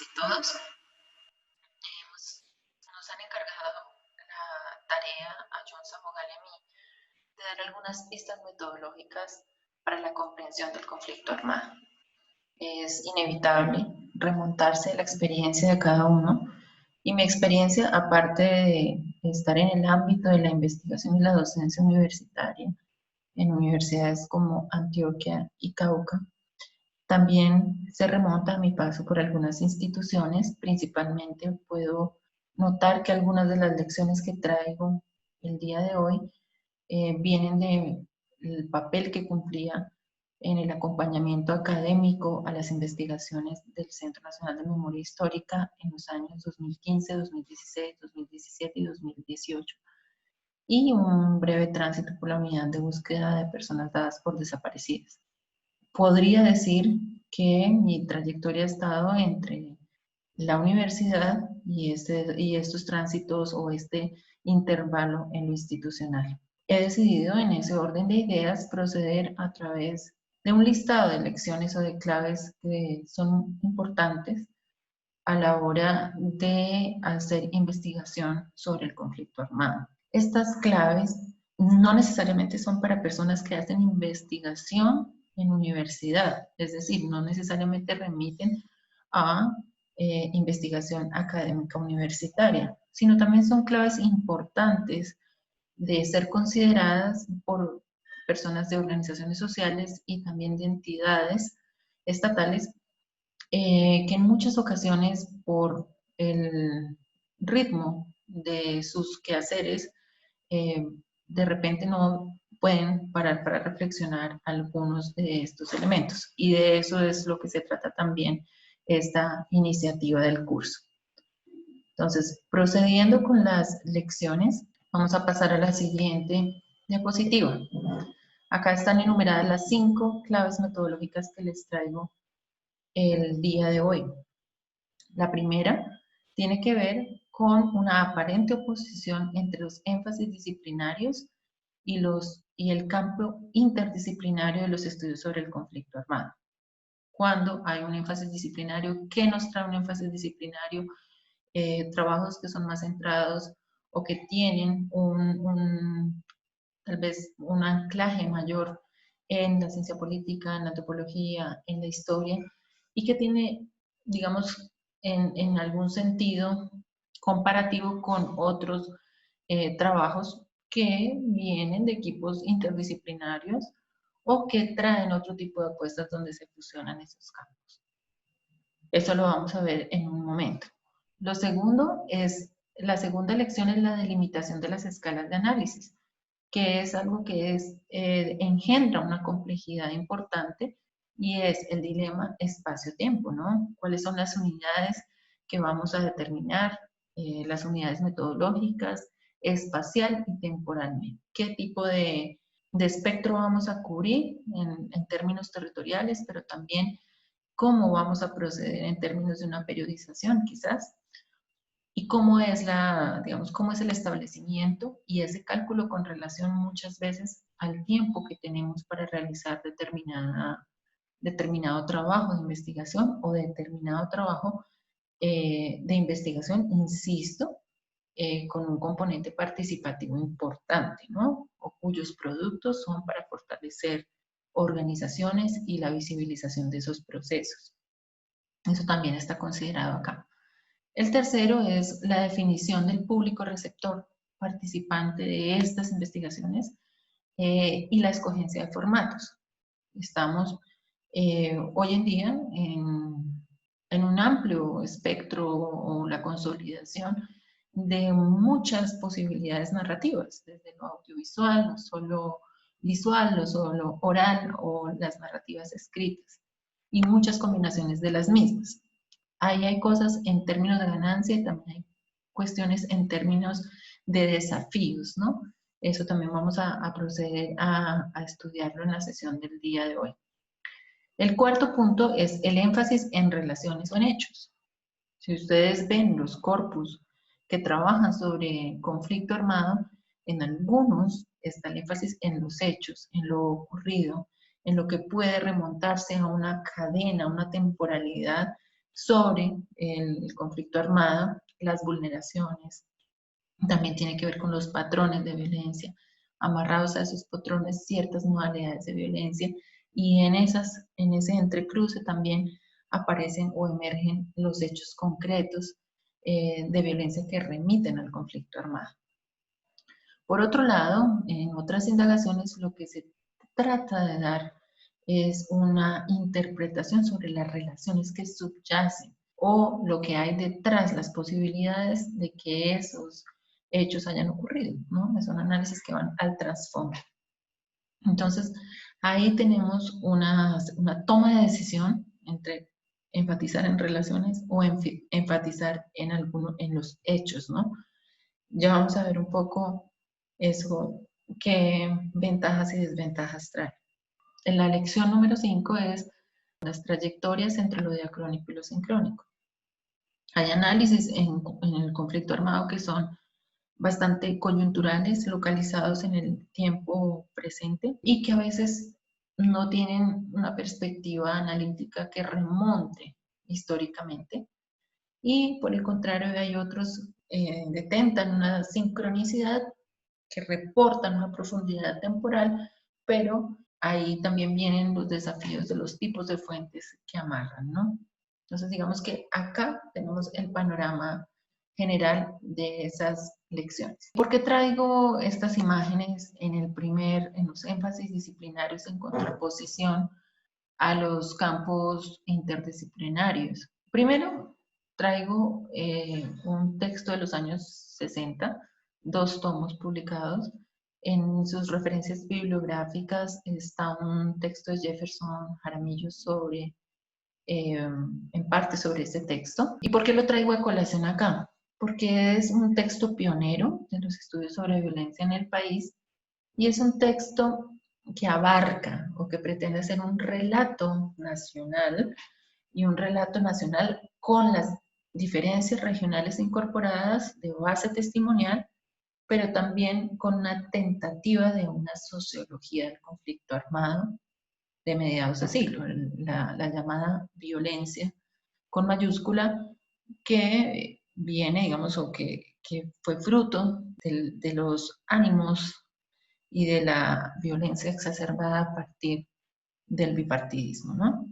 y todos. Nos han encargado la tarea a John Samogal y a mí de dar algunas pistas metodológicas para la comprensión del conflicto armado. Es inevitable remontarse a la experiencia de cada uno, y mi experiencia, aparte de estar en el ámbito de la investigación y la docencia universitaria en universidades como Antioquia y Cauca, también se remonta a mi paso por algunas instituciones. Principalmente puedo notar que algunas de las lecciones que traigo el día de hoy vienen del papel que cumplía en el acompañamiento académico a las investigaciones del Centro Nacional de Memoria Histórica en los años 2015, 2016, 2017 y 2018, y un breve tránsito por la unidad de búsqueda de personas dadas por desaparecidas. Podría decir que mi trayectoria ha estado entre la universidad y estos tránsitos o este intervalo en lo institucional. He decidido en ese orden de ideas proceder a través de un listado de lecciones o de claves que son importantes a la hora de hacer investigación sobre el conflicto armado. Estas claves no necesariamente son para personas que hacen investigación en universidad, es decir, no necesariamente remiten a investigación académica universitaria, sino también son claves importantes de ser consideradas por personas de organizaciones sociales y también de entidades estatales que en muchas ocasiones, por el ritmo de sus quehaceres, de repente no pueden parar para reflexionar algunos de estos elementos. Y de eso es lo que se trata también esta iniciativa del curso. Entonces, procediendo con las lecciones, vamos a pasar a la siguiente diapositiva. Acá están enumeradas las 5 claves metodológicas que les traigo el día de hoy. La primera tiene que ver con una aparente oposición entre los énfasis disciplinarios y el campo interdisciplinario de los estudios sobre el conflicto armado. Cuando hay un énfasis disciplinario, ¿qué nos trae un énfasis disciplinario? Trabajos que son más centrados o que tienen tal vez un anclaje mayor en la ciencia política, en la antropología, en la historia, y que tiene, digamos, en algún sentido comparativo con otros trabajos que vienen de equipos interdisciplinarios o que traen otro tipo de apuestas donde se fusionan esos campos. Eso lo vamos a ver en un momento. Lo segundo es, la segunda lección es la delimitación de las escalas de análisis, que es algo que engendra una complejidad importante, y es el dilema espacio-tiempo, ¿no? ¿Cuáles son las unidades que vamos a determinar? Las unidades metodológicas, espacial y temporalmente. ¿Qué tipo de espectro vamos a cubrir en términos territoriales, pero también cómo vamos a proceder en términos de una periodización, quizás? Y cómo es digamos, cómo es el establecimiento y ese cálculo con relación muchas veces al tiempo que tenemos para realizar determinado trabajo de investigación o determinado trabajo de investigación, insisto, con un componente participativo importante, ¿no? O cuyos productos son para fortalecer organizaciones y la visibilización de esos procesos. Eso también está considerado acá. El tercero es la definición del público receptor participante de estas investigaciones y la escogencia de formatos. Estamos hoy en día en un amplio espectro o la consolidación de muchas posibilidades narrativas, desde lo audiovisual, no solo visual, no solo oral o las narrativas escritas, y muchas combinaciones de las mismas. Ahí hay cosas en términos de ganancia y también hay cuestiones en términos de desafíos, ¿no? Eso también vamos a proceder a estudiarlo en la sesión del día de hoy. El cuarto punto es el énfasis en relaciones o en hechos. Si ustedes ven los corpus que trabajan sobre conflicto armado, en algunos está el énfasis en los hechos, en lo ocurrido, en lo que puede remontarse a una cadena, a una temporalidad sobre el conflicto armado, las vulneraciones, también tiene que ver con los patrones de violencia, amarrados a esos patrones ciertas modalidades de violencia, y en ese entrecruce también aparecen o emergen los hechos concretos de violencia que remiten al conflicto armado. Por otro lado, en otras indagaciones lo que se trata de dar es una interpretación sobre las relaciones que subyacen o lo que hay detrás, las posibilidades de que esos hechos hayan ocurrido, ¿no? Son análisis que van al trasfondo. Entonces, ahí tenemos una toma de decisión entre enfatizar en relaciones o enfatizar en los hechos, ¿no? Ya vamos a ver un poco eso, qué ventajas y desventajas trae. En la lección número 5 es las trayectorias entre lo diacrónico y lo sincrónico. Hay análisis en el conflicto armado que son bastante coyunturales, localizados en el tiempo presente y que a veces no tienen una perspectiva analítica que remonte históricamente. Y por el contrario hay otros detentan una sincronicidad que reportan una profundidad temporal, pero ahí también vienen los desafíos de los tipos de fuentes que amarran, ¿no? Entonces, digamos que acá tenemos el panorama general de esas lecciones. ¿Por qué traigo estas imágenes en los énfasis disciplinarios en contraposición a los campos interdisciplinarios? Primero, traigo un texto de los años 60, 2 tomos publicados. En sus referencias bibliográficas está un texto de Jefferson Jaramillo en parte sobre este texto. ¿Y por qué lo traigo a colación acá? Porque es un texto pionero de los estudios sobre violencia en el país y es un texto que abarca o que pretende ser un relato nacional y un relato nacional con las diferencias regionales incorporadas de base testimonial, pero también con una tentativa de una sociología del conflicto armado de mediados de siglo, la llamada violencia con mayúscula, que viene, digamos, o que fue fruto de los ánimos y de la violencia exacerbada a partir del bipartidismo, ¿no?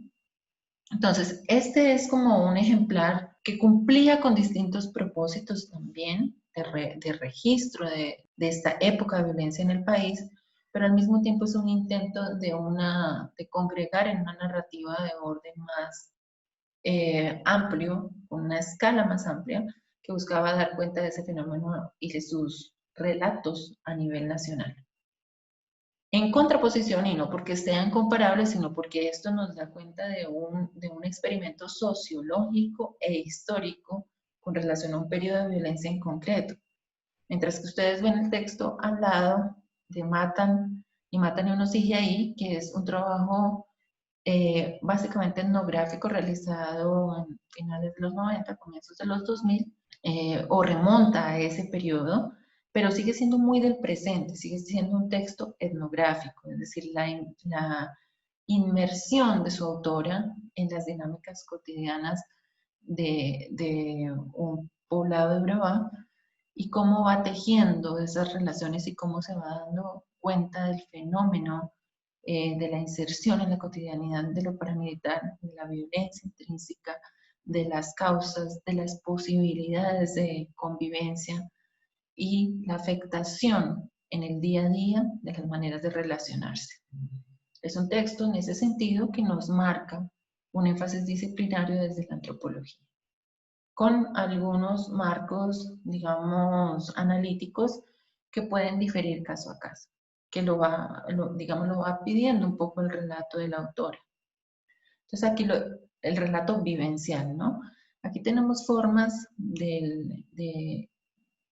Entonces, este es como un ejemplar que cumplía con distintos propósitos también de registro de esta época de violencia en el país, pero al mismo tiempo es un intento de congregar en una narrativa de orden más amplio, con una escala más amplia, que buscaba dar cuenta de ese fenómeno y de sus relatos a nivel nacional. En contraposición, y no porque sean comparables, sino porque esto nos da cuenta de un experimento sociológico e histórico con relación a un periodo de violencia en concreto. Mientras que ustedes ven el texto al lado de Matan y uno sigue ahí, que es un trabajo básicamente etnográfico realizado en finales de los 90, comienzos de los 2000, o remonta a ese periodo, pero sigue siendo muy del presente, sigue siendo un texto etnográfico, es decir, la inmersión de su autora en las dinámicas cotidianas de un poblado de Urabá y cómo va tejiendo esas relaciones y cómo se va dando cuenta del fenómeno de la inserción en la cotidianidad de lo paramilitar, de la violencia intrínseca, de las causas, de las posibilidades de convivencia y la afectación en el día a día de las maneras de relacionarse. Es un texto en ese sentido que nos marca un énfasis disciplinario desde la antropología, con algunos marcos, digamos, analíticos que pueden diferir caso a caso, que digamos, lo va pidiendo un poco el relato de la autora. Entonces aquí el relato vivencial, ¿no? Aquí tenemos formas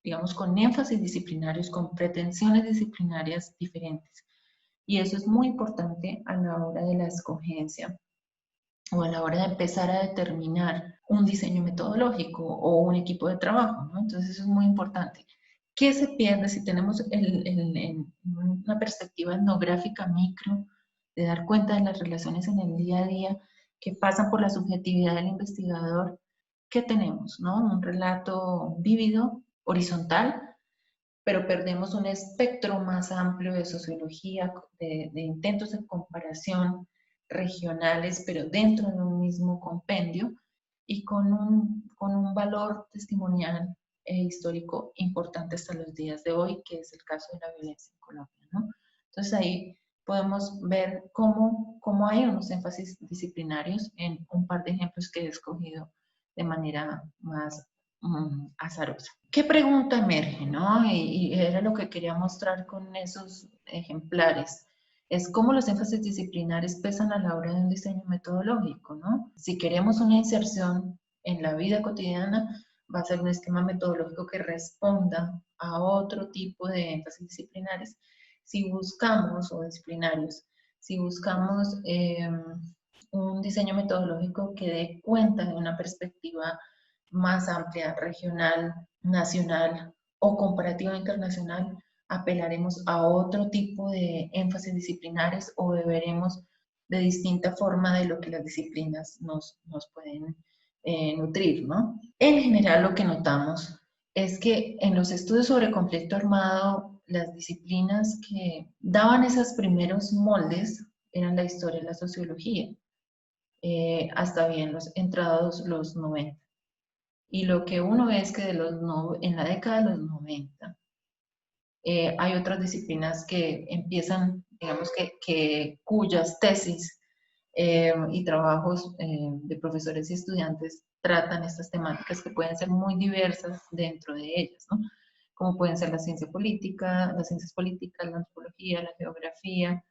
digamos, con énfasis disciplinarios, con pretensiones disciplinarias diferentes. Y eso es muy importante a la hora de la escogencia o a la hora de empezar a determinar un diseño metodológico o un equipo de trabajo, ¿no? Entonces eso es muy importante. ¿Qué se pierde si tenemos una perspectiva etnográfica micro de dar cuenta de las relaciones en el día a día? que pasan por la subjetividad del investigador, ¿qué tenemos? ¿No? Un relato vívido, horizontal, pero perdemos un espectro más amplio de sociología, de intentos de comparación regionales, pero dentro de un mismo compendio y con un valor testimonial e histórico importante hasta los días de hoy, que es el caso de la violencia en Colombia, ¿no? Entonces ahí podemos ver cómo hay unos énfasis disciplinarios en un par de ejemplos que he escogido de manera más azarosa. ¿Qué pregunta emerge, no? Y era lo que quería mostrar con esos ejemplares. Es cómo los énfasis disciplinares pesan a la hora de un diseño metodológico, ¿no? Si queremos una inserción en la vida cotidiana, va a ser un esquema metodológico que responda a otro tipo de énfasis disciplinares. Si buscamos, o disciplinarios, si buscamos un diseño metodológico que dé cuenta de una perspectiva más amplia, regional, nacional o comparativa internacional, apelaremos a otro tipo de énfasis disciplinares o beberemos de distinta forma de lo que las disciplinas nos pueden nutrir, ¿no? En general lo que notamos es que en los estudios sobre conflicto armado, las disciplinas que daban esos primeros moldes eran la historia y la sociología, hasta bien entrados los 90. Y lo que uno ve es que en la década de los 90 hay otras disciplinas que empiezan, digamos cuyas tesis y trabajos de profesores y estudiantes tratan estas temáticas que pueden ser muy diversas dentro de ellas, ¿no? Como pueden ser la ciencia política, las ciencias políticas, la antropología, la geografía,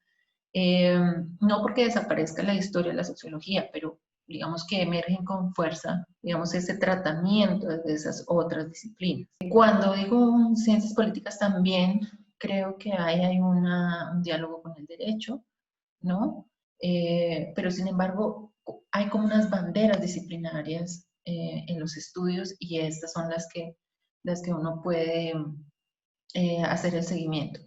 no porque desaparezca la historia, la sociología, pero digamos que emergen con fuerza, digamos, ese tratamiento de esas otras disciplinas. Cuando digo ciencias políticas también creo que hay un diálogo con el derecho, ¿no? Pero sin embargo hay como unas banderas disciplinarias en los estudios y estas son las que uno puede hacer el seguimiento.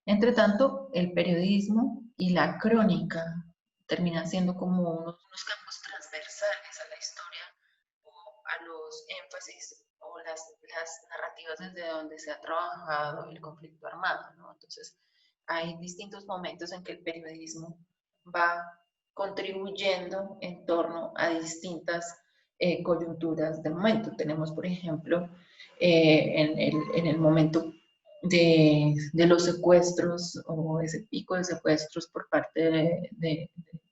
Entre tanto, el periodismo y la crónica terminan siendo como unos campos transversales a la historia o a los énfasis o las narrativas desde donde se ha trabajado el conflicto armado, ¿no? Entonces, hay distintos momentos en que el periodismo va contribuyendo en torno a distintas coyunturas del momento. Tenemos, por ejemplo, en el momento de los secuestros o ese pico de secuestros por parte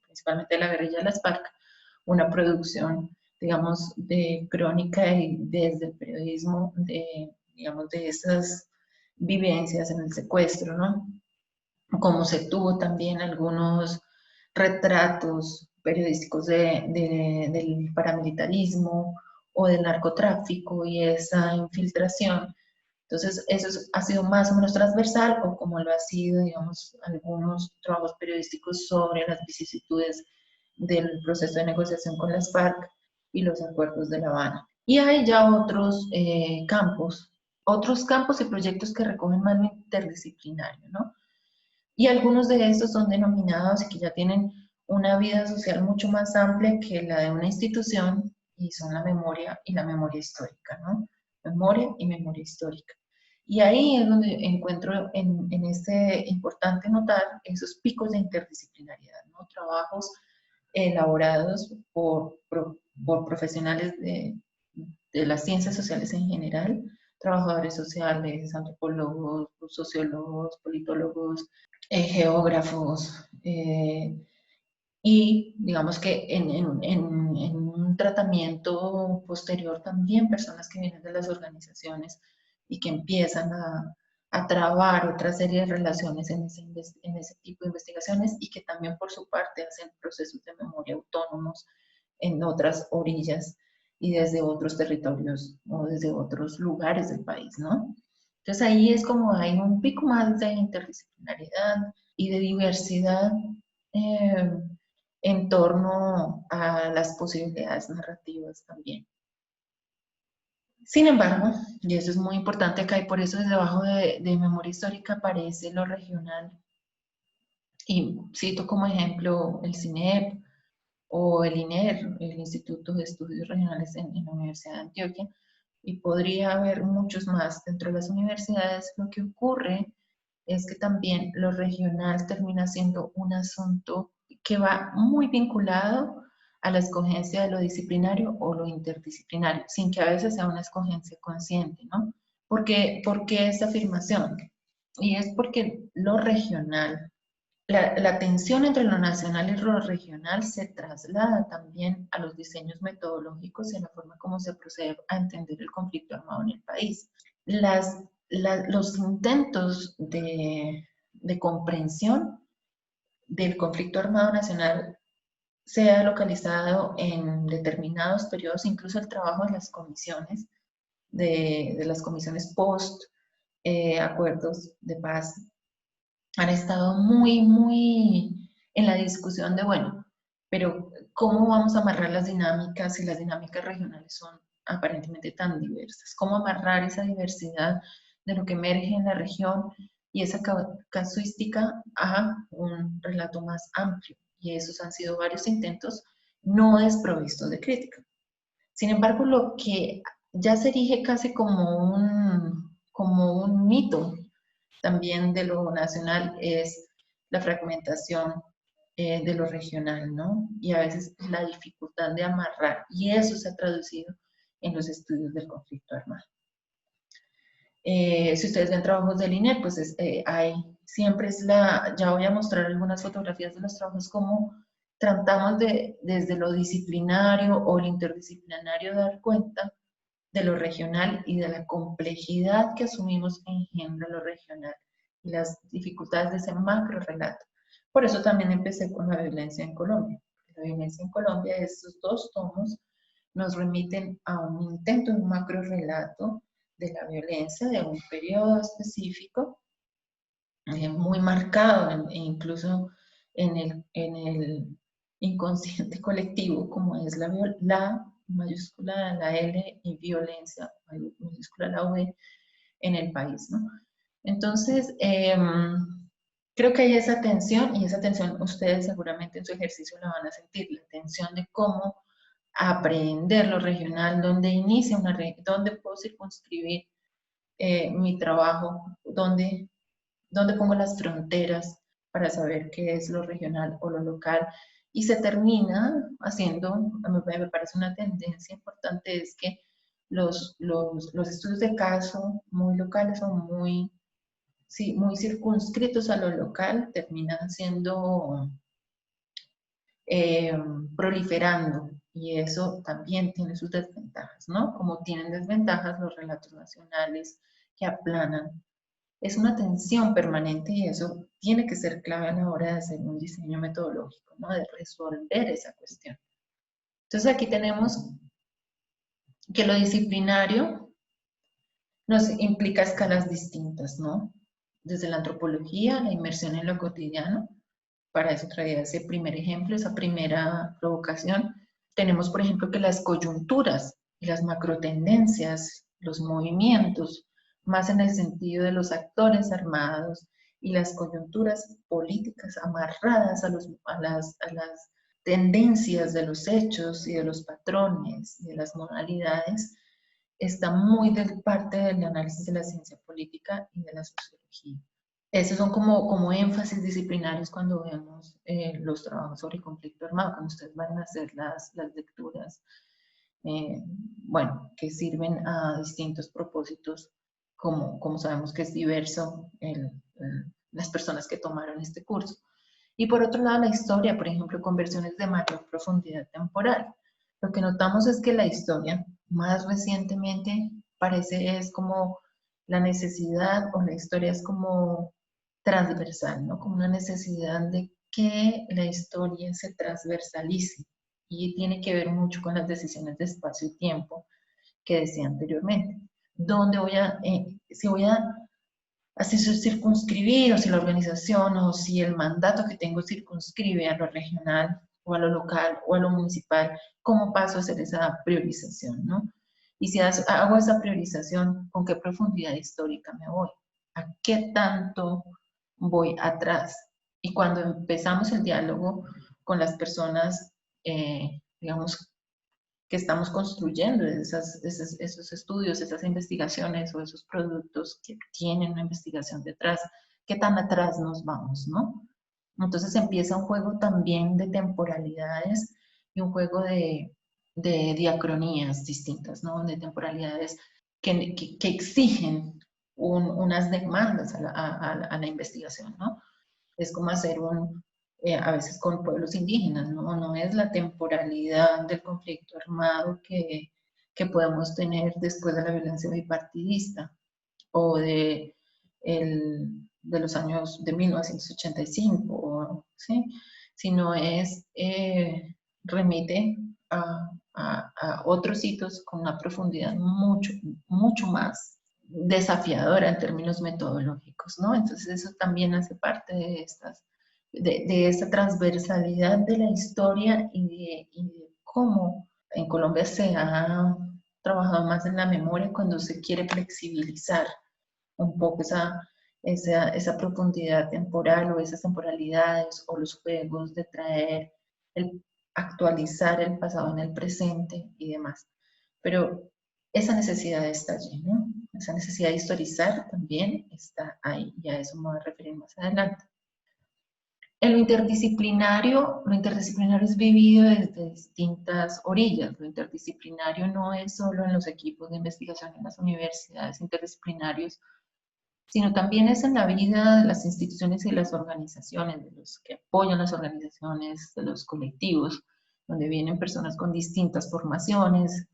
principalmente de la guerrilla de las FARC, una producción, digamos, de crónica y desde el periodismo, digamos, de esas vivencias en el secuestro, ¿no? Como se tuvo también algunos retratos periodísticos del paramilitarismo o del narcotráfico y esa infiltración. Entonces, ha sido más o menos transversal, o como lo ha sido, digamos, algunos trabajos periodísticos sobre las vicisitudes del proceso de negociación con las FARC y los acuerdos de La Habana. Y hay ya otros campos y proyectos que recogen más lo interdisciplinario, ¿no? Y algunos de estos son denominados y que ya tienen una vida social mucho más amplia que la de una institución, y son la memoria y la memoria histórica, ¿no? Memoria y memoria histórica. Y ahí es donde encuentro en este importante notar esos picos de interdisciplinariedad, ¿no? Trabajos elaborados por profesionales de las ciencias sociales en general, trabajadores sociales, antropólogos, sociólogos, politólogos, geógrafos, y digamos que en un tratamiento posterior también personas que vienen de las organizaciones y que empiezan a trabar otra serie de relaciones en ese tipo de investigaciones y que también por su parte hacen procesos de memoria autónomos en otras orillas y desde otros territorios o desde otros lugares del país, ¿no? Entonces ahí es como hay un pico más de interdisciplinaridad y de diversidad eh, en torno a las posibilidades narrativas también. Sin embargo, y eso es muy importante acá, y por eso desde abajo de memoria histórica aparece lo regional, y cito como ejemplo el CINEP, o el INER, el Instituto de Estudios Regionales en la Universidad de Antioquia, y podría haber muchos más dentro de las universidades. Lo que ocurre es que también lo regional termina siendo un asunto que va muy vinculado a la escogencia de lo disciplinario o lo interdisciplinario, sin que a veces sea una escogencia consciente, ¿no? ¿Por qué esta afirmación? Y es porque lo regional, la tensión entre lo nacional y lo regional se traslada también a los diseños metodológicos y a la forma como se procede a entender el conflicto armado en el país. Los intentos de comprensión del conflicto armado nacional se ha localizado en determinados periodos, incluso el trabajo de las comisiones, de las comisiones post acuerdos de paz, han estado muy en la discusión de, bueno, pero ¿cómo vamos a amarrar las dinámicas si las dinámicas regionales son aparentemente tan diversas? ¿Cómo amarrar esa diversidad de lo que emerge en la región y esa casuística a un relato más amplio? Y esos han sido varios intentos no desprovistos de crítica. Sin embargo, lo que ya se erige casi como un mito también de lo nacional es la fragmentación de lo regional, ¿no? Y a veces la dificultad de amarrar, y eso se ha traducido en los estudios del conflicto armado. Si ustedes ven trabajos del INER, pues siempre ya voy a mostrar algunas fotografías de los trabajos, como tratamos desde lo disciplinario o lo interdisciplinario dar cuenta de lo regional y de la complejidad que asumimos engendra lo regional y las dificultades de ese macro relato. Por eso también empecé con la violencia en Colombia. La violencia en Colombia, estos dos tomos, nos remiten a un intento de un macro relato de la violencia de un periodo específico, muy marcado, incluso en el inconsciente colectivo, como es la mayúscula la L y violencia, mayúscula la V en el país, ¿no? Entonces, creo que hay esa tensión, y esa tensión ustedes seguramente en su ejercicio la van a sentir, la tensión de cómo aprender lo regional, dónde inicia dónde puedo circunscribir mi trabajo, dónde pongo las fronteras para saber qué es lo regional o lo local. Y se termina haciendo, a mí me parece una tendencia importante, es que los estudios de caso muy locales o muy circunscritos a lo local terminan siendo proliferando, y eso también tiene sus desventajas, ¿no? Como tienen desventajas los relatos nacionales que aplanan. Es una tensión permanente, y eso tiene que ser clave a la hora de hacer un diseño metodológico, ¿no? De resolver esa cuestión. Entonces aquí tenemos que lo disciplinario nos implica escalas distintas, ¿no? Desde la antropología, la inmersión en lo cotidiano. Para eso traía ese primer ejemplo, esa primera provocación. Tenemos, por ejemplo, que las coyunturas y las macrotendencias, los movimientos, más en el sentido de los actores armados, y las coyunturas políticas amarradas a las tendencias de los hechos y de los patrones y de las modalidades, está muy de parte del análisis de la ciencia política y de la sociología. Esos son como énfasis disciplinarios cuando vemos los trabajos sobre conflicto armado, cuando ustedes van a hacer las lecturas, bueno, que sirven a distintos propósitos, como sabemos que es diverso las personas que tomaron este curso. Y por otro lado, la historia, por ejemplo, con versiones de mayor profundidad temporal. Lo que notamos es que la historia, más recientemente, parece es como la necesidad, o la historia es como transversal, ¿no? Como una necesidad de que la historia se transversalice, y tiene que ver mucho con las decisiones de espacio y tiempo que decía anteriormente. ¿Dónde si voy a así circunscribir, o si la organización o si el mandato que tengo circunscribe a lo regional o a lo local o a lo municipal, cómo paso a hacer esa priorización, ¿no? Y si hago esa priorización, ¿con qué profundidad histórica me voy? ¿A qué tanto voy atrás? Y cuando empezamos el diálogo con las personas digamos, que estamos construyendo esos estudios, esas investigaciones o esos productos que tienen una investigación detrás, qué tan atrás nos vamos, ¿no? Entonces empieza un juego también de temporalidades y un juego de diacronías distintas, ¿no? De temporalidades que exigen unas demandas a la investigación, ¿no? Es como hacer a veces con pueblos indígenas, ¿no? No es la temporalidad del conflicto armado que podemos tener después de la violencia bipartidista o de los años de 1985, ¿sí? Sino remite a otros hitos con una profundidad mucho más desafiadora en términos metodológicos, ¿no? Entonces eso también hace parte de esta transversalidad de la historia y de cómo en Colombia se ha trabajado más en la memoria cuando se quiere flexibilizar un poco esa profundidad temporal o esas temporalidades o los juegos de actualizar el pasado en el presente y demás. Pero esa necesidad está allí, ¿no? Esa necesidad de historizar también está ahí, y a eso me voy a referir más adelante. En lo interdisciplinario es vivido desde distintas orillas. Lo interdisciplinario no es solo en los equipos de investigación en las universidades interdisciplinarios, sino también es en la vida de las instituciones y las organizaciones, de los que apoyan las organizaciones, de los colectivos, donde vienen personas con distintas formaciones,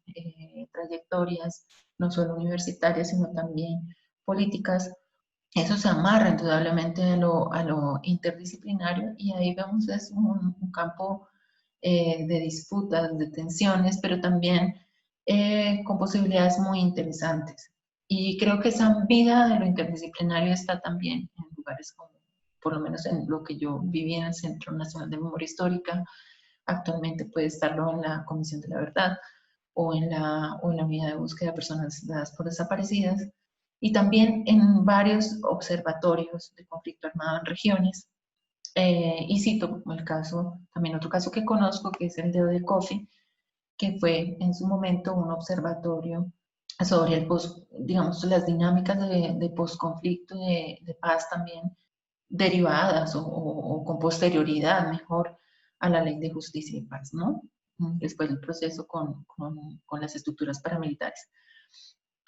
trayectorias, no solo universitarias, sino también políticas. Eso se amarra indudablemente a lo interdisciplinario y ahí vemos es un campo de disputas, de tensiones, pero también con posibilidades muy interesantes. Y creo que esa vida de lo interdisciplinario está también en lugares como, por lo menos en lo que yo viví en el Centro Nacional de Memoria Histórica, actualmente puede estarlo en la Comisión de la Verdad o en la Unidad de Búsqueda de Personas Dadas por Desaparecidas, y también en varios observatorios de conflicto armado en regiones. Y cito el caso, también otro caso que conozco, que es el de Odecofi, que fue en su momento un observatorio sobre digamos, las dinámicas de posconflicto, de paz también, derivadas o con posterioridad, mejor, a la ley de justicia y paz, ¿no? Después del proceso con las estructuras paramilitares.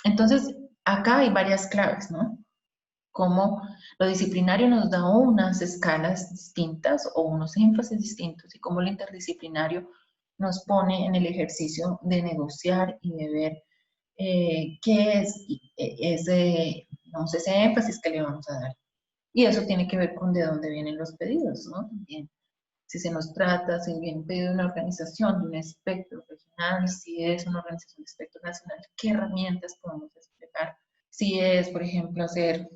Entonces, acá hay varias claves, ¿no? Cómo lo disciplinario nos da unas escalas distintas o unos énfasis distintos y cómo lo interdisciplinario nos pone en el ejercicio de negociar y de ver qué es digamos, ese énfasis que le vamos a dar. Y eso tiene que ver con de dónde vienen los pedidos, ¿no? También, si se nos trata, si viene un pedido de una organización, de un espectro regional, si es una organización de espectro nacional, qué herramientas podemos desplegar. Si es, por ejemplo, hacer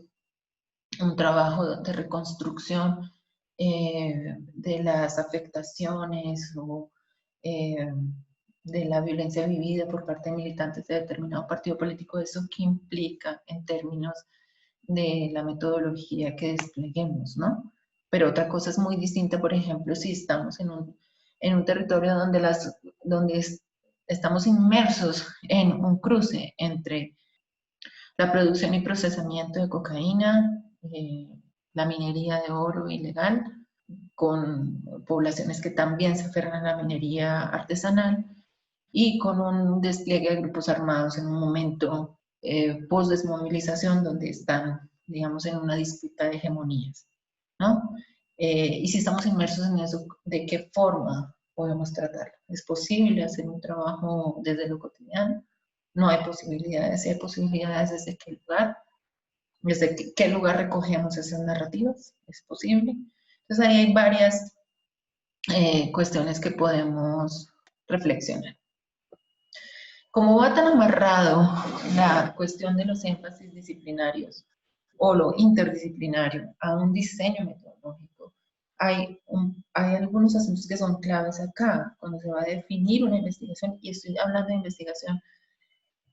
un trabajo de reconstrucción de las afectaciones o de la violencia vivida por parte de militantes de determinado partido político, eso qué implica en términos de la metodología que despleguemos, ¿no? Pero otra cosa es muy distinta, por ejemplo, si estamos en un territorio donde estamos inmersos en un cruce entre la producción y procesamiento de cocaína, la minería de oro ilegal, con poblaciones que también se aferran a la minería artesanal y con un despliegue de grupos armados en un momento post-desmovilización donde están, digamos, en una disputa de hegemonías, ¿no? Y si estamos inmersos en eso, ¿de qué forma podemos tratarlo? ¿Es posible hacer un trabajo desde lo cotidiano? No hay posibilidades. Si hay posibilidades, ¿desde qué lugar? ¿Desde qué lugar recogemos esas narrativas? ¿Es posible? Entonces ahí hay varias cuestiones que podemos reflexionar. Como va tan amarrado la cuestión de los énfasis disciplinarios o lo interdisciplinario a un diseño metodológico, hay algunos asuntos que son claves acá, cuando se va a definir una investigación, y estoy hablando de investigación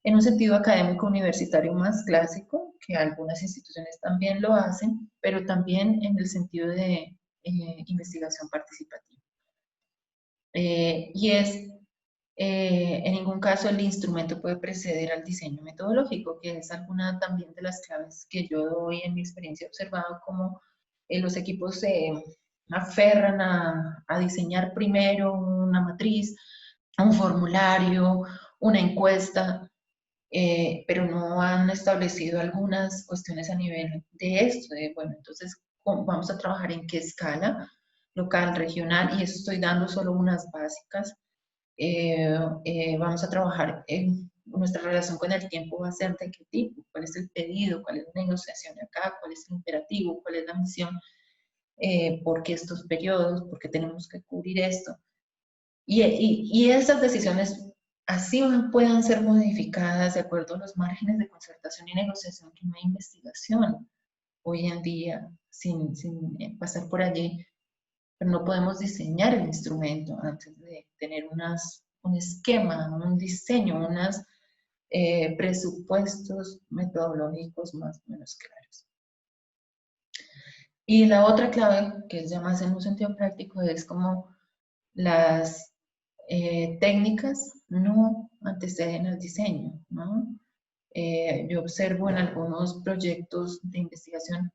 en un sentido académico universitario más clásico, que algunas instituciones también lo hacen, pero también en el sentido de investigación participativa. y es, en ningún caso el instrumento puede preceder al diseño metodológico, que es alguna también de las claves que yo doy en mi experiencia. He observado cómo los equipos se aferran a diseñar primero una matriz, un formulario, una encuesta, pero no han establecido algunas cuestiones a nivel de esto, de, bueno, entonces vamos a trabajar en qué escala, local, regional, y eso estoy dando solo unas básicas. Vamos a trabajar en nuestra relación con el tiempo, va a ser de qué tipo, cuál es el pedido, cuál es la negociación acá, cuál es el imperativo, cuál es la misión, por qué estos periodos, por qué tenemos que cubrir esto. Y esas decisiones así puedan ser modificadas de acuerdo a los márgenes de concertación y negociación que no hay investigación hoy en día, sin pasar por allí, pero no podemos diseñar el instrumento antes de tener un esquema, un diseño, unos presupuestos metodológicos más o menos claros. Y la otra clave, que es ya más en un sentido práctico, es como las técnicas no anteceden al diseño, ¿no? Yo observo en algunos proyectos de investigación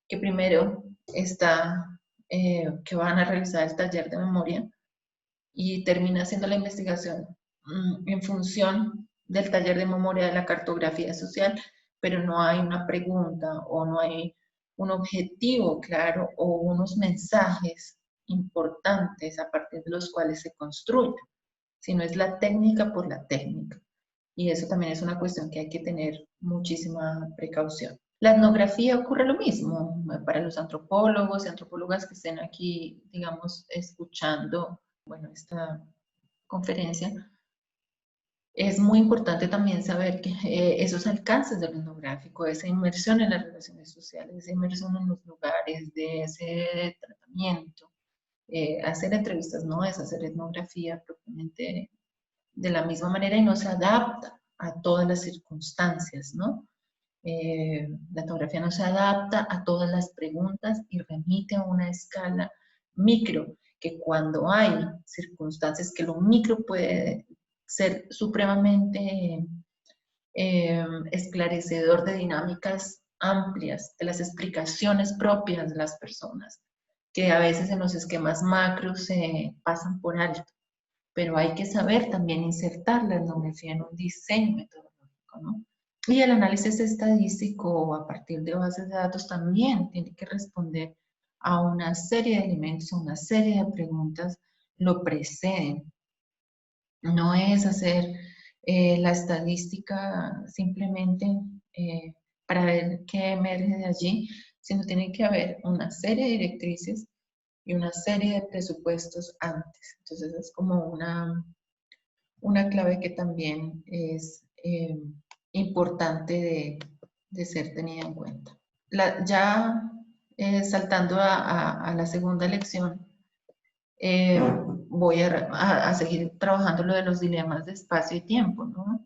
que primero está que van a realizar el taller de memoria y termina haciendo la investigación en función del taller de memoria de la cartografía social, pero no hay una pregunta o no hay un objetivo claro o unos mensajes importantes a partir de los cuales se construye, sino es la técnica por la técnica. Y eso también es una cuestión que hay que tener muchísima precaución. La etnografía ocurre lo mismo para los antropólogos y antropólogas que estén aquí, digamos, escuchando, bueno, esta conferencia. Es muy importante también saber que esos alcances del etnográfico, esa inmersión en las relaciones sociales, esa inmersión en los lugares de ese tratamiento, hacer entrevistas no es hacer etnografía propiamente de la misma manera y no se adapta a todas las circunstancias, ¿no? La etnografía no se adapta a todas las preguntas y remite a una escala micro, que cuando hay circunstancias que lo micro puede ser supremamente esclarecedor de dinámicas amplias, de las explicaciones propias de las personas, que a veces en los esquemas macros se pasan por alto, pero hay que saber también insertar la etnografía en un diseño metodológico, ¿no? Y el análisis estadístico a partir de bases de datos también tiene que responder a una serie de elementos, a una serie de preguntas, lo preceden. No es hacer la estadística simplemente para ver qué emerge de allí, sino tiene que haber una serie de directrices y una serie de presupuestos antes. Entonces es como una clave que también es importante de ser tenida en cuenta. Ya saltando a la segunda lección, voy a seguir trabajando lo de los dilemas de espacio y tiempo, ¿no?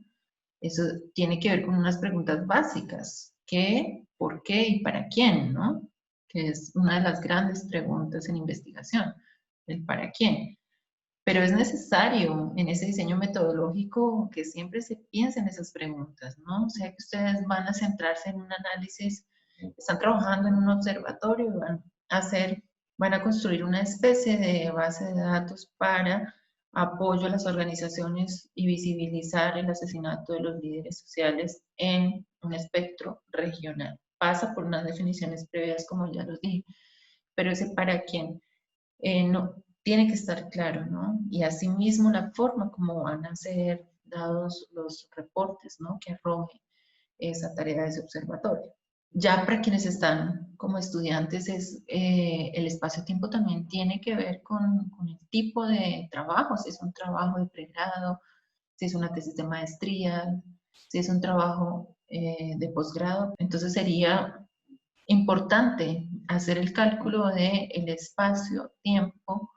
Eso tiene que ver con unas preguntas básicas. ¿Qué, por qué y para quién, ¿no? Que es una de las grandes preguntas en investigación, el para quién. Pero es necesario en ese diseño metodológico que siempre se piensen esas preguntas, ¿no? O sea, que ustedes van a centrarse en un análisis, están trabajando en un observatorio, van a construir una especie de base de datos para apoyo a las organizaciones y visibilizar el asesinato de los líderes sociales en un espectro regional. Pasa por unas definiciones previas, como ya los dije, pero ese para quién no, tiene que estar claro, ¿no? Y asimismo la forma como van a ser dados los reportes, ¿no? Que arroje esa tarea de ese observatorio. Ya para quienes están como estudiantes, el espacio-tiempo también tiene que ver con el tipo de trabajo, si es un trabajo de pregrado, si es una tesis de maestría, si es un trabajo de posgrado. Entonces sería importante hacer el cálculo del espacio-tiempo,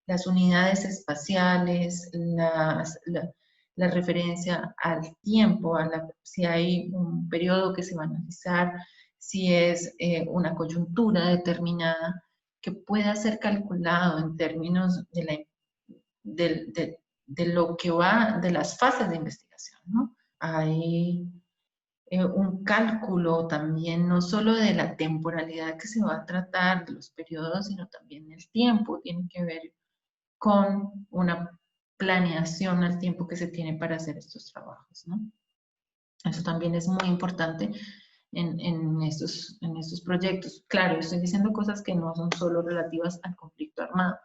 las unidades espaciales, la referencia al tiempo, si hay un periodo que se va a analizar, si es una coyuntura determinada, que pueda ser calculado en términos de lo que va, de las fases de investigación, ¿no? Hay un cálculo también, no solo de la temporalidad que se va a tratar, de los periodos, sino también el tiempo, tiene que ver con una planeación al tiempo que se tiene para hacer estos trabajos, ¿no? Eso también es muy importante en estos proyectos. Claro, estoy diciendo cosas que no son solo relativas al conflicto armado,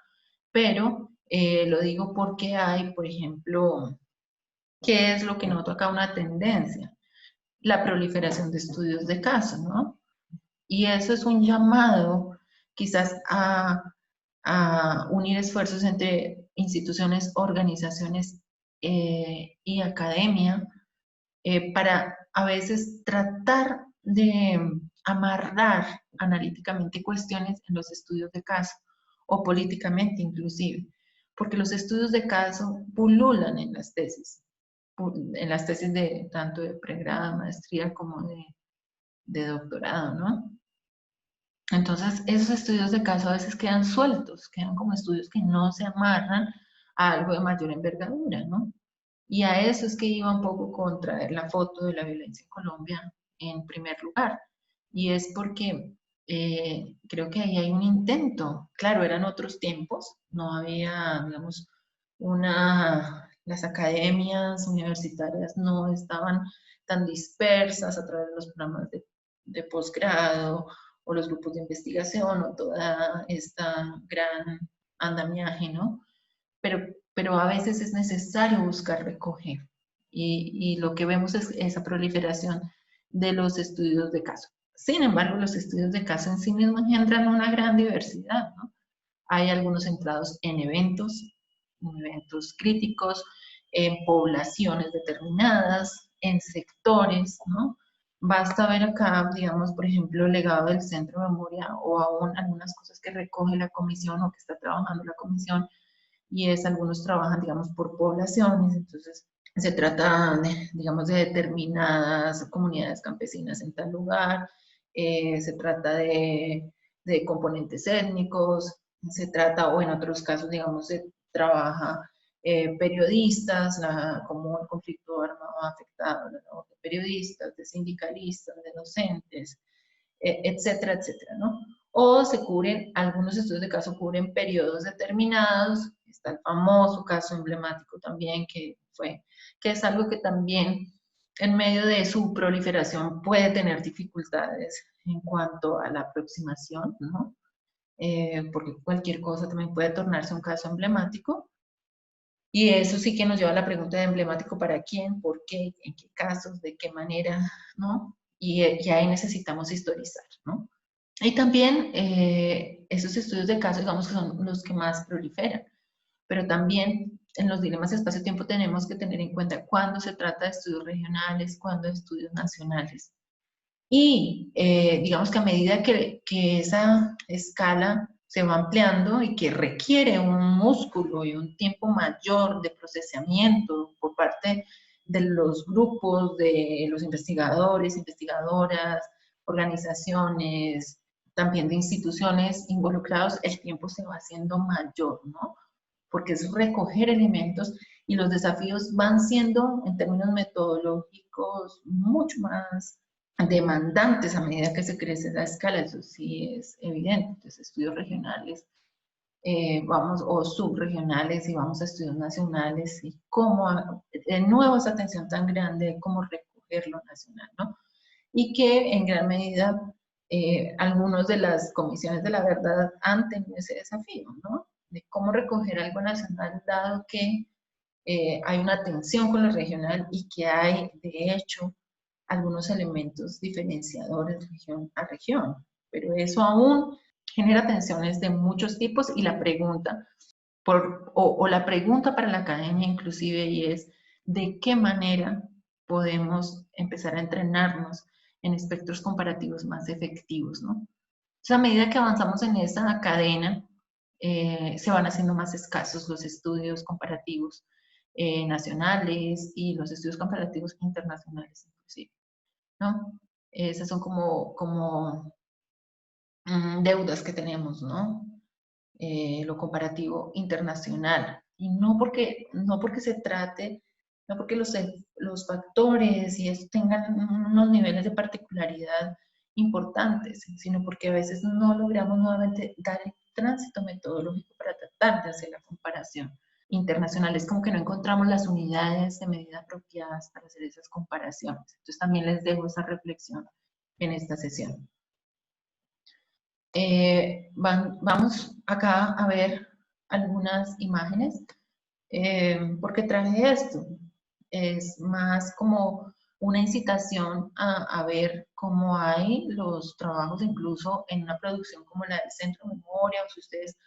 pero lo digo porque hay, por ejemplo, ¿qué es lo que noto acá? Una tendencia, la proliferación de estudios de caso, ¿no? Y eso es un llamado quizás a unir esfuerzos entre instituciones, organizaciones y academia para a veces tratar de amarrar analíticamente cuestiones en los estudios de caso o políticamente inclusive, porque los estudios de caso pululan en las tesis de tanto de pregrado, maestría como de doctorado, ¿no? Entonces, esos estudios de caso a veces quedan sueltos, quedan como estudios que no se amarran a algo de mayor envergadura, ¿no? Y a eso es que iba un poco con traer la foto de la violencia en Colombia en primer lugar. Y es porque creo que ahí hay un intento. Claro, eran otros tiempos, no había, digamos, las academias universitarias no estaban tan dispersas a través de los programas de posgrado o los grupos de investigación o toda esta gran andamiaje, ¿no? Pero a veces es necesario buscar recoger. Y lo que vemos es esa proliferación de los estudios de caso. Sin embargo, los estudios de caso en sí mismos engendran una gran diversidad, ¿no? Hay algunos centrados en eventos críticos, en poblaciones determinadas, en sectores, ¿no? Basta ver acá, digamos, por ejemplo, el legado del Centro de Memoria o aún algunas cosas que recoge la comisión o que está trabajando la comisión y es algunos trabajan, digamos, por poblaciones, entonces se trata, digamos, de determinadas comunidades campesinas en tal lugar, se trata de componentes étnicos, se trata, o en otros casos, digamos, se trabaja periodistas, como el conflicto armado ha afectado la labor de periodistas, de sindicalistas, de docentes, etcétera, etcétera, ¿no? O se cubren, algunos estudios de caso cubren periodos determinados, está el famoso caso emblemático también, que es algo que también en medio de su proliferación puede tener dificultades en cuanto a la aproximación, ¿no? Porque cualquier cosa también puede tornarse un caso emblemático. Y eso sí que nos lleva a la pregunta de emblemático para quién, por qué, en qué casos, de qué manera, ¿no? Y ahí necesitamos historizar, ¿no? Y también esos estudios de caso, digamos que son los que más proliferan, pero también en los dilemas espacio-tiempo tenemos que tener en cuenta cuándo se trata de estudios regionales, cuándo de estudios nacionales. Y digamos que a medida que esa escala se va ampliando y que requiere un músculo y un tiempo mayor de procesamiento por parte de los grupos, de los investigadores, investigadoras, organizaciones, también de instituciones involucrados, el tiempo se va haciendo mayor, ¿no? Porque es recoger elementos y los desafíos van siendo, en términos metodológicos, mucho más demandantes a medida que se crece la escala, eso sí es evidente. Entonces, estudios regionales, o subregionales, y vamos a estudios nacionales, y cómo, de nuevo, esa atención tan grande de cómo recoger lo nacional, ¿no? Y que en gran medida algunos de las comisiones de la verdad han tenido ese desafío, ¿no? De cómo recoger algo nacional, dado que hay una tensión con lo regional y que hay, de hecho, algunos elementos diferenciadores región a región. Pero eso aún genera tensiones de muchos tipos y la pregunta, o la pregunta para la academia inclusive, y es, ¿de qué manera podemos empezar a entrenarnos en espectros comparativos más efectivos, ¿no? Entonces, a medida que avanzamos en esa cadena, se van haciendo más escasos los estudios comparativos nacionales y los estudios comparativos internacionales inclusive, ¿no? Esas son como deudas que tenemos, ¿no? Lo comparativo internacional. Y no porque se trate, no porque los factores y eso tengan unos niveles de particularidad importantes, sino porque a veces no logramos nuevamente dar el tránsito metodológico para tratar de hacer la comparación internacional. Es como que no encontramos las unidades de medida apropiadas para hacer esas comparaciones. Entonces también les dejo esa reflexión en esta sesión. Vamos acá a ver algunas imágenes. ¿Por qué traje esto? Es más como una incitación a ver cómo hay los trabajos incluso en una producción como la del Centro de Memoria, o si ustedes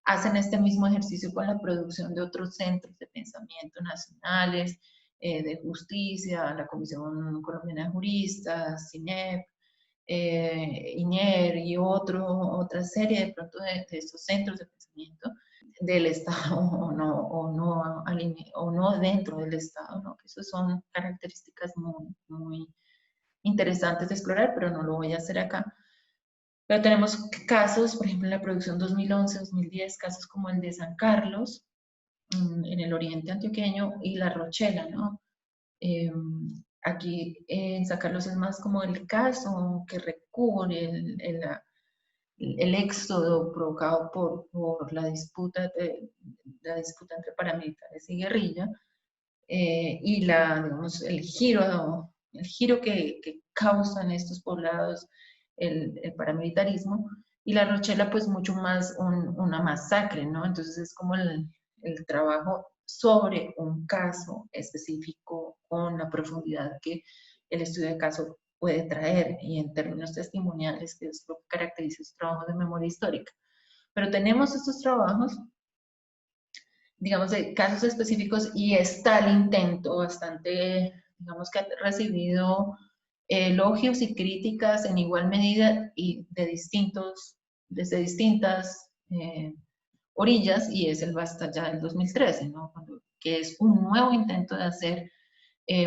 hacen este mismo ejercicio con la producción de otros centros de pensamiento nacionales, de justicia, la Comisión Colombiana de Juristas, CINEP, INER y otra serie de pronto de estos centros de pensamiento del Estado o no dentro del Estado, ¿no? Que esas son características muy interesantes de explorar, pero no lo voy a hacer acá. Pero tenemos casos, por ejemplo, en la producción 2011-2010, casos como el de San Carlos, en el oriente antioqueño, y La Rochela, ¿no? Aquí en San Carlos es más como el caso que recubre el éxodo provocado por la disputa entre paramilitares y guerrilla, y digamos, el giro que causan estos poblados el paramilitarismo, y La Rochela pues mucho más una masacre, ¿no? Entonces es como el trabajo sobre un caso específico con la profundidad que el estudio de caso puede traer y en términos testimoniales, que es lo que caracteriza su trabajo de memoria histórica. Pero tenemos estos trabajos, digamos, de casos específicos, y está el intento bastante, digamos, que ha recibido elogios y críticas en igual medida y desde distintas orillas, y es el Basta Ya del 2013, ¿no? Que es un nuevo intento de hacer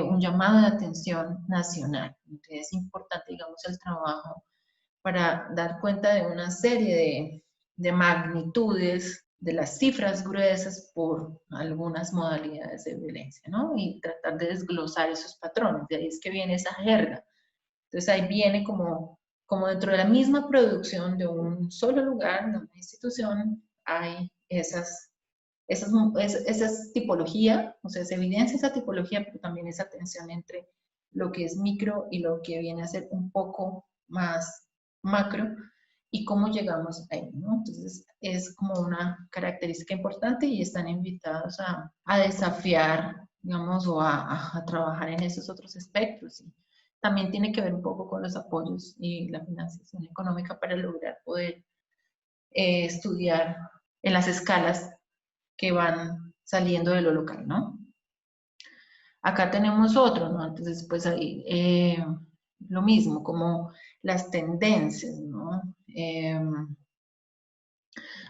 un llamado de atención nacional. Entonces es importante, digamos, el trabajo para dar cuenta de una serie de magnitudes, de las cifras gruesas por algunas modalidades de violencia, ¿no? Y tratar de desglosar esos patrones. De ahí es que viene esa jerga. Entonces ahí viene como dentro de la misma producción de un solo lugar, de una institución, hay esa tipología, o sea, se evidencia esa tipología, pero también esa tensión entre lo que es micro y lo que viene a ser un poco más macro, y cómo llegamos ahí, ¿no? Entonces es como una característica importante, y están invitados a desafiar, digamos, o a trabajar en esos otros espectros. Y también tiene que ver un poco con los apoyos y la financiación económica para lograr poder estudiar en las escalas que van saliendo de lo local, ¿no? Acá tenemos otro, ¿no? Entonces, pues ahí lo mismo, como las tendencias, ¿no?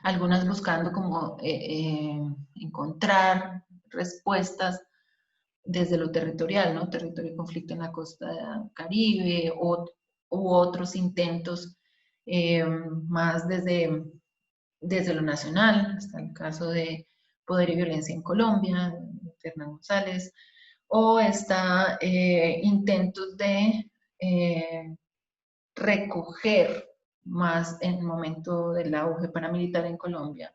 Algunas buscando como encontrar respuestas desde lo territorial, ¿no? Territorio y conflicto en la costa caribe, u otros intentos más desde lo nacional. Está el caso de Poder y Violencia en Colombia, de Fernán González, o está intentos de recoger más en el momento del auge paramilitar en Colombia,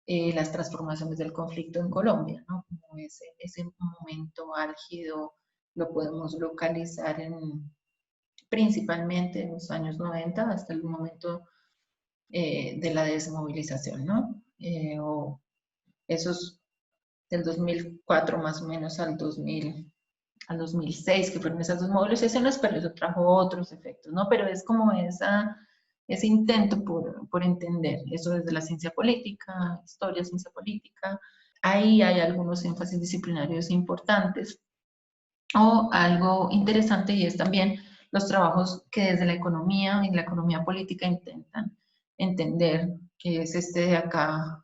las transformaciones del conflicto en Colombia, ¿no? Como ese momento álgido lo podemos localizar principalmente en los años 90 hasta el momento de la desmovilización, ¿no? O esos del 2004 más o menos al 2006, que fueron esas dos movilizaciones, pero eso trajo otros efectos, ¿no? Pero es como ese intento por entender eso desde la ciencia política, historia, ciencia política. Ahí hay algunos énfasis disciplinarios importantes. O algo interesante, y es también los trabajos que desde la economía y la economía política intentan entender qué es de acá,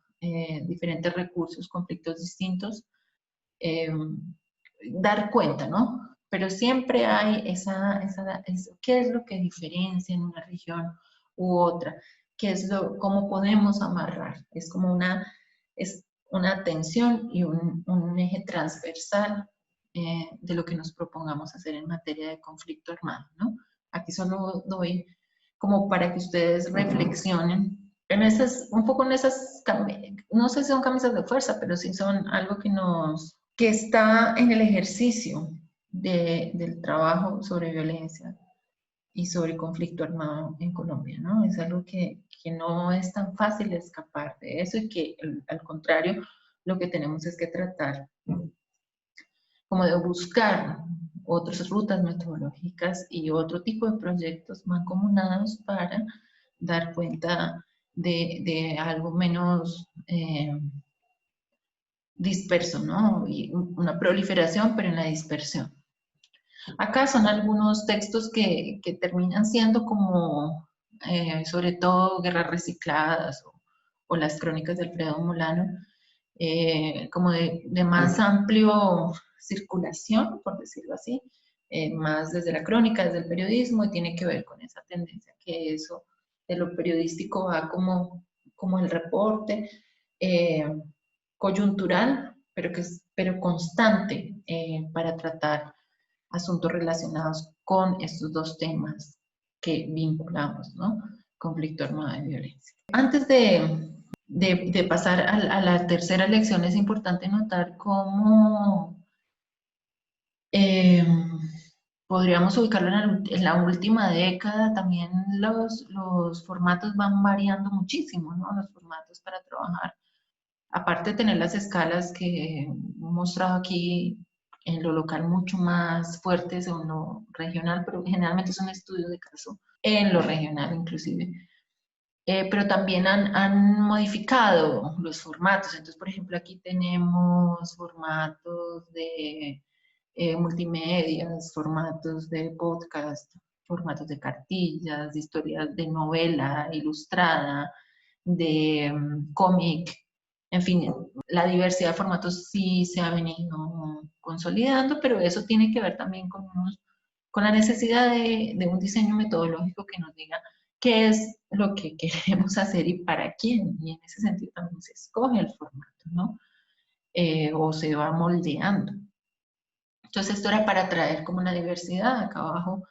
diferentes recursos, conflictos distintos, dar cuenta, ¿no? Pero siempre hay ¿qué es lo que diferencia en una región u otra? ¿Qué es cómo podemos amarrar? Es como una atención y un eje transversal de lo que nos propongamos hacer en materia de conflicto armado, ¿no? Aquí solo doy como para que ustedes reflexionen en esas, un poco en esas, no sé si son camisas de fuerza, pero sí son algo que está en el ejercicio del trabajo sobre violencia y sobre conflicto armado en Colombia, ¿no? Es algo que no es tan fácil escapar de eso y que al contrario, lo que tenemos es que tratar como de buscar otras rutas metodológicas y otro tipo de proyectos mancomunados para dar cuenta de algo menos disperso, ¿no? Y una proliferación, pero en la dispersión. Acá son algunos textos que terminan siendo como, sobre todo, Guerras Recicladas o las crónicas de Alfredo Molano, como de más amplio circulación, por decirlo así, más desde la crónica, desde el periodismo, y tiene que ver con esa tendencia que eso de lo periodístico va como el reporte coyuntural, pero constante para tratar asuntos relacionados con estos dos temas que vinculamos, ¿no? Conflicto armado y violencia. Antes de pasar a la tercera lección, es importante notar cómo podríamos ubicarlo en la última década. También los formatos van variando muchísimo, ¿no? Los formatos para trabajar. Aparte de tener las escalas que he mostrado aquí en lo local mucho más fuertes en lo regional, pero generalmente es un estudio de caso en lo regional inclusive. Pero también han modificado los formatos. Entonces, por ejemplo, aquí tenemos formatos de multimedias, formatos de podcast, formatos de cartillas, de historias de novela ilustrada, de cómic, en fin, la diversidad de formatos sí se ha venido consolidando, pero eso tiene que ver también con la necesidad de un diseño metodológico que nos diga qué es lo que queremos hacer y para quién. Y en ese sentido también se escoge el formato, ¿no? O se va moldeando. Entonces esto era para traer como una diversidad. Acá abajo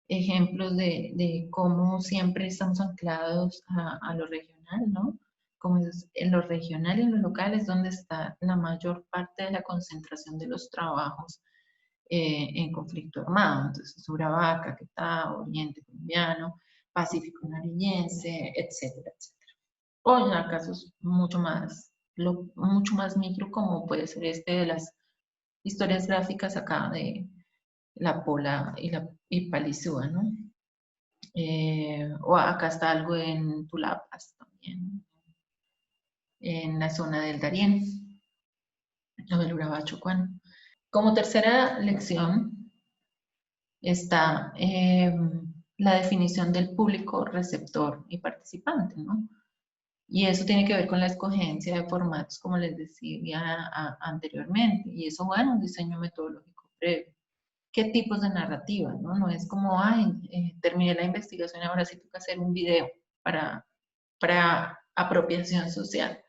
ejemplos de cómo siempre estamos anclados a lo regional, ¿no? Como es, en lo regional y en lo local es donde está la mayor parte de la concentración de los trabajos en conflicto armado. Entonces, Urabá, Caquetá, Oriente Colombiano, Pacífico Nariñense, etcétera, etcétera. O ya casos mucho más micro, como puede ser este de las historias gráficas acá de La Pola y Palizúa, ¿no? O acá está algo en Tulapas también, en la zona del Darién, o del Urabá chocuano. Como tercera lección está la definición del público receptor y participante, ¿no? Y eso tiene que ver con la escogencia de formatos, como les decía anteriormente, y eso va en un diseño metodológico previo. ¿Qué tipos de narrativa? ¿No? No es como, ay, terminé la investigación, ahora sí toca hacer un video para apropiación social.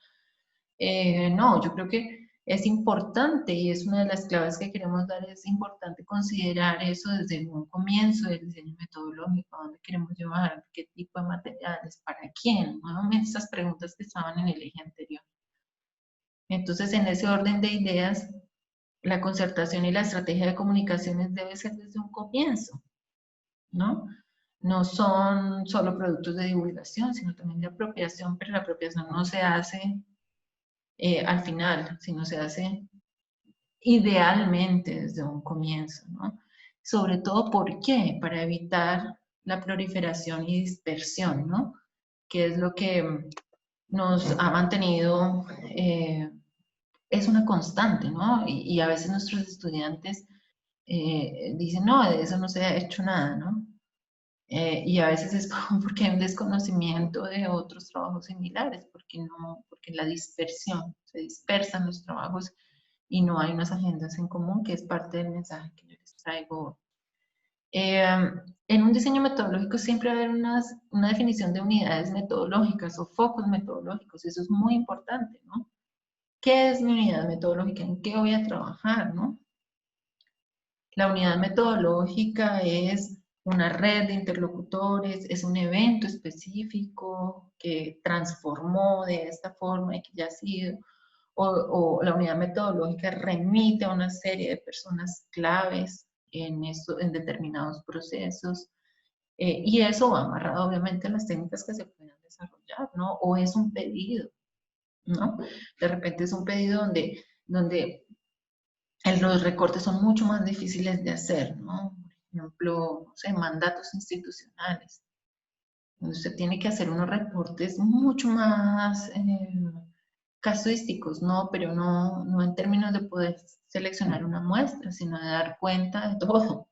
No, yo creo que es importante y es una de las claves que queremos dar, es importante considerar eso desde un comienzo del diseño metodológico, a dónde queremos llevar, qué tipo de materiales, para quién, nuevamente esas preguntas que estaban en el eje anterior. Entonces, en ese orden de ideas, la concertación y la estrategia de comunicaciones debe ser desde un comienzo, ¿no? No son solo productos de divulgación, sino también de apropiación, pero la apropiación no se hace al final, sino se hace idealmente desde un comienzo, ¿no? Sobre todo, ¿por qué? Para evitar la proliferación y dispersión, ¿no? Que es lo que nos ha mantenido, es una constante, ¿no? Y a veces nuestros estudiantes dicen, no, de eso no se ha hecho nada, ¿no? Y a veces es porque hay un desconocimiento de otros trabajos similares, porque la dispersión, se dispersan los trabajos y no hay unas agendas en común, que es parte del mensaje que yo les traigo. En un diseño metodológico siempre va a haber una definición de unidades metodológicas o focos metodológicos, y eso es muy importante, ¿no? ¿Qué es mi unidad metodológica? ¿En qué voy a trabajar, no? La unidad metodológica es una red de interlocutores, es un evento específico que transformó de esta forma y que ya ha sido, o la unidad metodológica remite a una serie de personas claves en determinados procesos, y eso va amarrado obviamente a las técnicas que se puedan desarrollar, ¿no? O es un pedido, ¿no? De repente es un pedido donde los recortes son mucho más difíciles de hacer, ¿no? Por ejemplo, no sé, mandatos institucionales, donde usted tiene que hacer unos reportes mucho más casuísticos, ¿no? Pero no en términos de poder seleccionar una muestra, sino de dar cuenta de todo.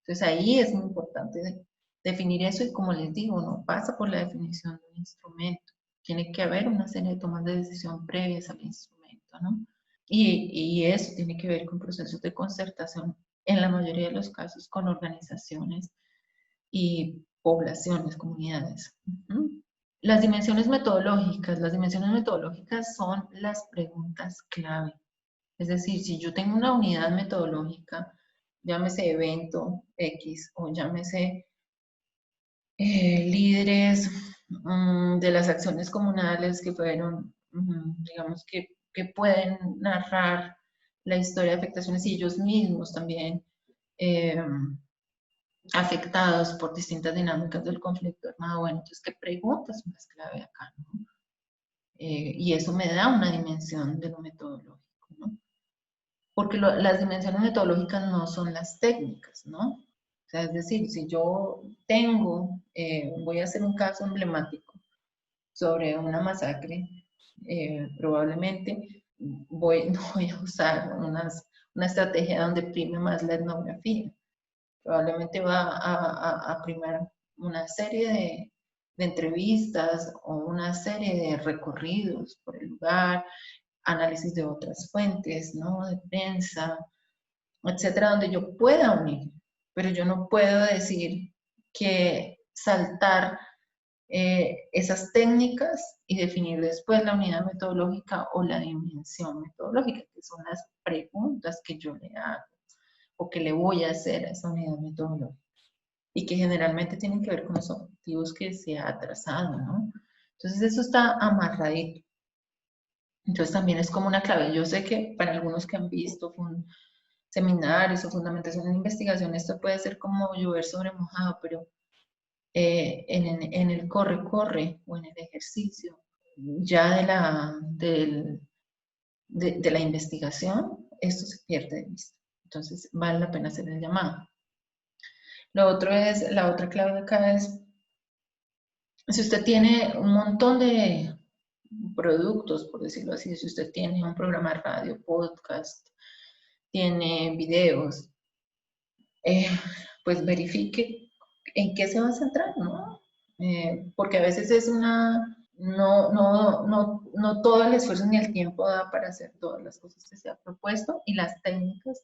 Entonces ahí es muy importante definir eso y como les digo, no pasa por la definición de un instrumento. Tiene que haber una serie de tomas de decisión previas al instrumento, ¿no? Y eso tiene que ver con procesos de concertación, en la mayoría de los casos con organizaciones y poblaciones, comunidades. Las dimensiones metodológicas son las preguntas clave. Es decir, si yo tengo una unidad metodológica, llámese evento X o llámese líderes de las acciones comunales que fueron, digamos, que pueden narrar la historia de afectaciones y ellos mismos también eh, afectados por distintas dinámicas del conflicto armado. Bueno, entonces, ¿qué preguntas son las clave acá, ¿no? Y eso me da una dimensión de lo metodológico, ¿no? Porque las dimensiones metodológicas no son las técnicas, ¿no? O sea, es decir, si yo tengo, voy a hacer un caso emblemático sobre una masacre, probablemente no voy a usar una estrategia donde prime más la etnografía. Probablemente va a primar una serie de entrevistas o una serie de recorridos por el lugar, análisis de otras fuentes, ¿no? De prensa, etcétera, donde yo pueda unir, pero yo no puedo decir que saltar esas técnicas y definir después la unidad metodológica o la dimensión metodológica, que son las preguntas que yo le hago o que le voy a hacer a esa unidad metodológica y que generalmente tienen que ver con los objetivos que se ha trazado, ¿no? Entonces eso está amarradito. Entonces también es como una clave. Yo sé que para algunos que han visto seminarios o fundamentación en investigación, esto puede ser como llover sobre mojado, pero en el corre-corre o en el ejercicio ya de la investigación, esto se pierde de vista. Entonces vale la pena hacer el llamado. Lo otro es, la otra clave acá es, si usted tiene un montón de productos, por decirlo así, si usted tiene un programa de radio, podcast, tiene videos, pues verifique en qué se va a centrar, ¿no? Porque a veces es no todo el esfuerzo ni el tiempo da para hacer todas las cosas que se ha propuesto y las técnicas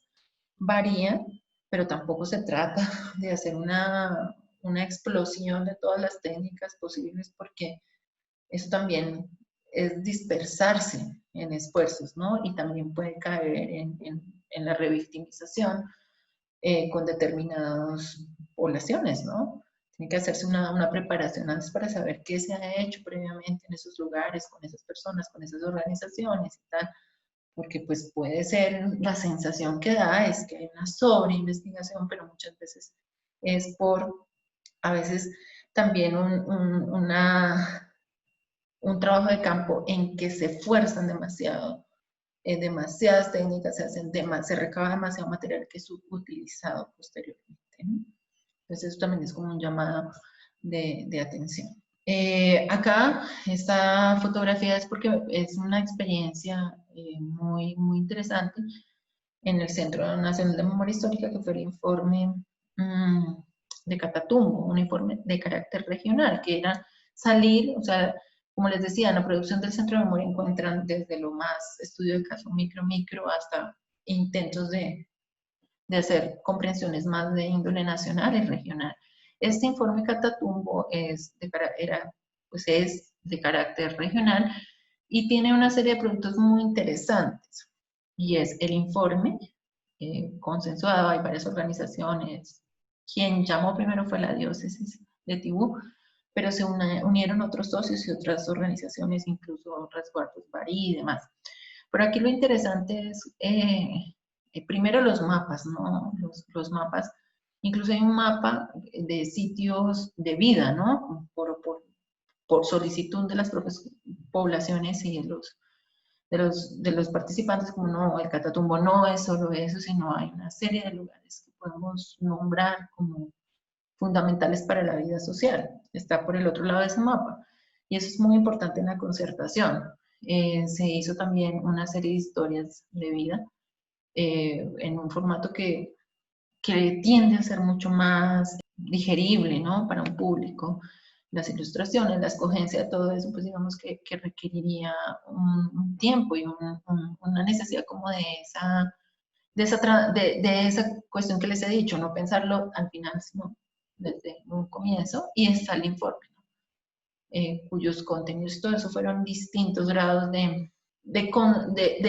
varían, pero tampoco se trata de hacer una explosión de todas las técnicas posibles porque eso también es dispersarse en esfuerzos, ¿no? Y también puede caer en la revictimización con determinadas poblaciones, ¿no? Tiene que hacerse una preparación antes para saber qué se ha hecho previamente en esos lugares, con esas personas, con esas organizaciones y tal, porque pues puede ser la sensación que da es que hay una sobreinvestigación, pero muchas veces es por, a veces también un trabajo de campo en que se esfuerzan demasiado, demasiadas técnicas, se recaba demasiado material que es utilizado posteriormente, ¿no? Entonces eso también es como un llamado de atención. Acá, esta fotografía es porque es una experiencia muy interesante en el Centro Nacional de Memoria Histórica, que fue el informe de Catatumbo, un informe de carácter regional, que era salir, o sea, como les decía, en la producción del Centro de Memoria encuentran desde lo más estudio de caso micro, hasta intentos de hacer comprensiones más de índole nacional y regional. Este informe Catatumbo es de carácter regional y tiene una serie de productos muy interesantes. Y es el informe consensuado, hay varias organizaciones. Quien llamó primero fue la diócesis de Tibú, pero se unieron otros socios y otras organizaciones, incluso Resguardos Barí y demás. Pero aquí lo interesante es, primero los mapas, ¿no? Los mapas, incluso hay un mapa de sitios de vida, ¿no? Por solicitud de las propias poblaciones y de los participantes, como no, el Catatumbo no es solo eso, sino hay una serie de lugares que podemos nombrar como fundamentales para la vida social. Está por el otro lado de ese mapa. Y eso es muy importante en la concertación. Se hizo también una serie de historias de vida en un formato que tiende a ser mucho más digerible, ¿no? Para un público. Las ilustraciones, la escogencia, todo eso, pues digamos que requeriría un tiempo y una necesidad como de esa cuestión que les he dicho, no pensarlo al final, sino desde un comienzo, y está el informe, ¿no? Cuyos contenidos, todo eso fueron distintos grados de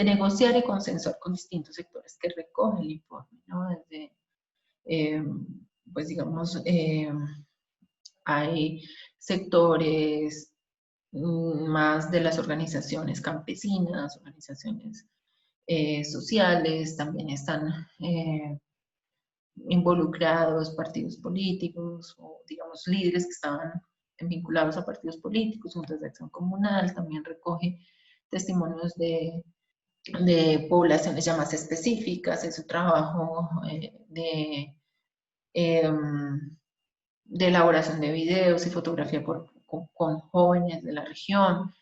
negociar y consensuar con distintos sectores que recoge el informe, ¿no? Desde, pues digamos, hay sectores más de las organizaciones campesinas, organizaciones sociales, también están involucrados partidos políticos o, digamos, líderes que estaban vinculados a partidos políticos, juntas de acción comunal, también recoge testimonios de poblaciones ya más específicas, de su trabajo eh, de elaboración de videos y fotografía con jóvenes de la región.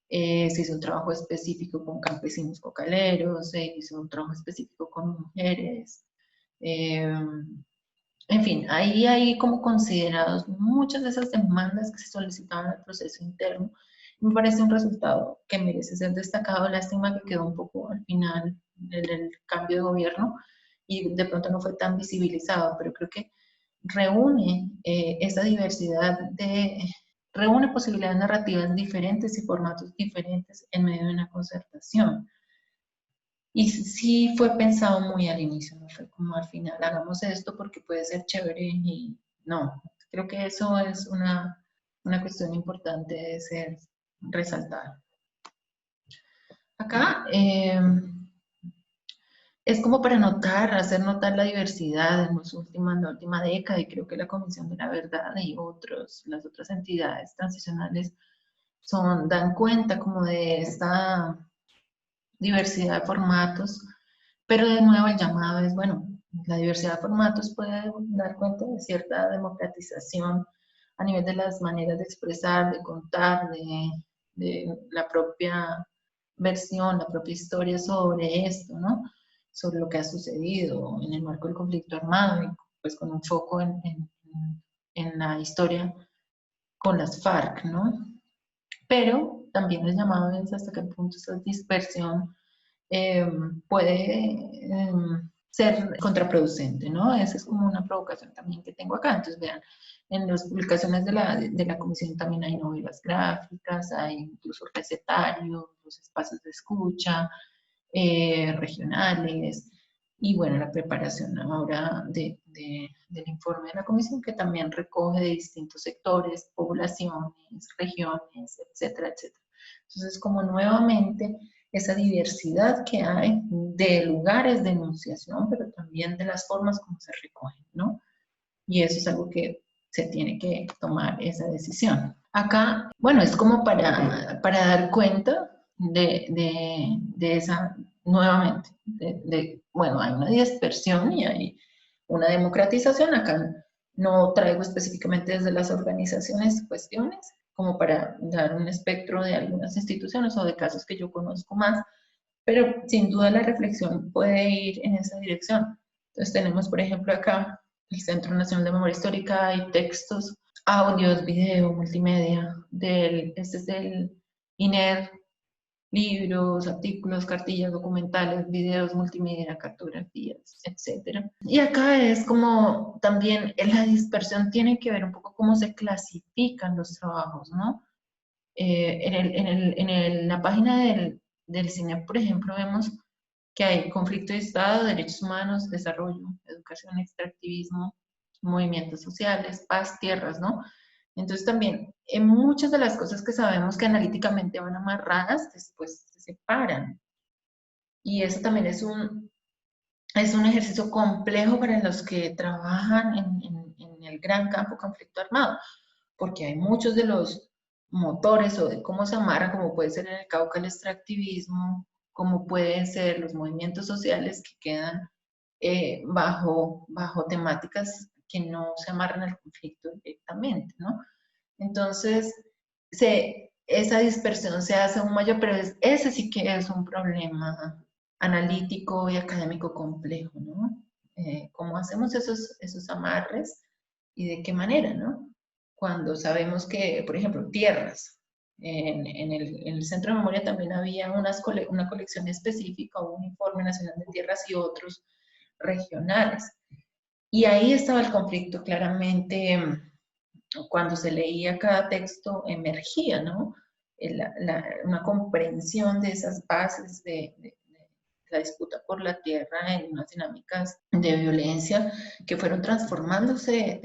Se hizo un trabajo específico con campesinos cocaleros, se hizo un trabajo específico con mujeres. En fin, ahí hay como considerados muchas de esas demandas que se solicitaban al proceso interno. Me parece un resultado que merece ser destacado. Lástima que quedó un poco al final del cambio de gobierno y de pronto no fue tan visibilizado, pero creo que reúne esa diversidad reúne posibilidades narrativas diferentes y formatos diferentes en medio de una concertación. Y sí fue pensado muy al inicio, no fue como al final, hagamos esto porque puede ser chévere y no. Creo que eso es una cuestión importante de ser resaltada. Acá es como para notar, hacer notar la diversidad en la última década, y creo que la Comisión de la Verdad y las otras entidades transicionales dan cuenta como de esta diversidad de formatos, pero de nuevo el llamado es, bueno, la diversidad de formatos puede dar cuenta de cierta democratización a nivel de las maneras de expresar, de contar, de la propia versión, la propia historia sobre esto, ¿no? Sobre lo que ha sucedido en el marco del conflicto armado, y pues con un foco en la historia con las FARC, ¿no? Pero también el llamado es hasta qué punto esa dispersión puede ser contraproducente, ¿no? Esa es como una provocación también que tengo acá. Entonces, vean, en las publicaciones de la comisión también hay novelas gráficas, hay incluso recetarios, los espacios de escucha, regionales, y bueno, la preparación ahora del informe de la comisión, que también recoge de distintos sectores, poblaciones, regiones, etcétera, etcétera. Entonces, como nuevamente esa diversidad que hay de lugares de enunciación, pero también de las formas como se recogen, ¿no? Y eso es algo que se tiene que tomar esa decisión. Acá, bueno, es como para dar cuenta de esa, nuevamente, bueno, hay una dispersión y hay una democratización. Acá no traigo específicamente desde las organizaciones cuestiones, como para dar un espectro de algunas instituciones o de casos que yo conozco más, pero sin duda la reflexión puede ir en esa dirección. Entonces tenemos, por ejemplo, acá el Centro Nacional de Memoria Histórica, hay textos, audios, video, multimedia, este es del INER, libros, artículos, cartillas, documentales, videos, multimedia, cartografías, etc. Y acá es como también la dispersión tiene que ver un poco cómo se clasifican los trabajos, ¿no? En la página del CINEP, por ejemplo, vemos que hay conflicto de Estado, derechos humanos, desarrollo, educación, extractivismo, movimientos sociales, paz, tierras, ¿no? Entonces también, en muchas de las cosas que sabemos que analíticamente van amarradas, después se separan. Y eso también es un ejercicio complejo para los que trabajan en el gran campo conflicto armado, porque hay muchos de los motores o de cómo se amarra, como puede ser en el Cauca el extractivismo, como pueden ser los movimientos sociales que quedan bajo temáticas que no se amarran al conflicto directamente, ¿no? Entonces, esa dispersión se hace aún mayor, pero ese sí que es un problema analítico y académico complejo, ¿no? ¿Cómo hacemos esos amarres y de qué manera, ¿no? Cuando sabemos que, por ejemplo, tierras, en el Centro de Memoria también había una colección específica, un informe nacional de tierras y otros regionales. Y ahí estaba el conflicto claramente, cuando se leía cada texto emergía, ¿no? Una comprensión de esas bases de la disputa por la tierra en unas dinámicas de violencia que fueron transformándose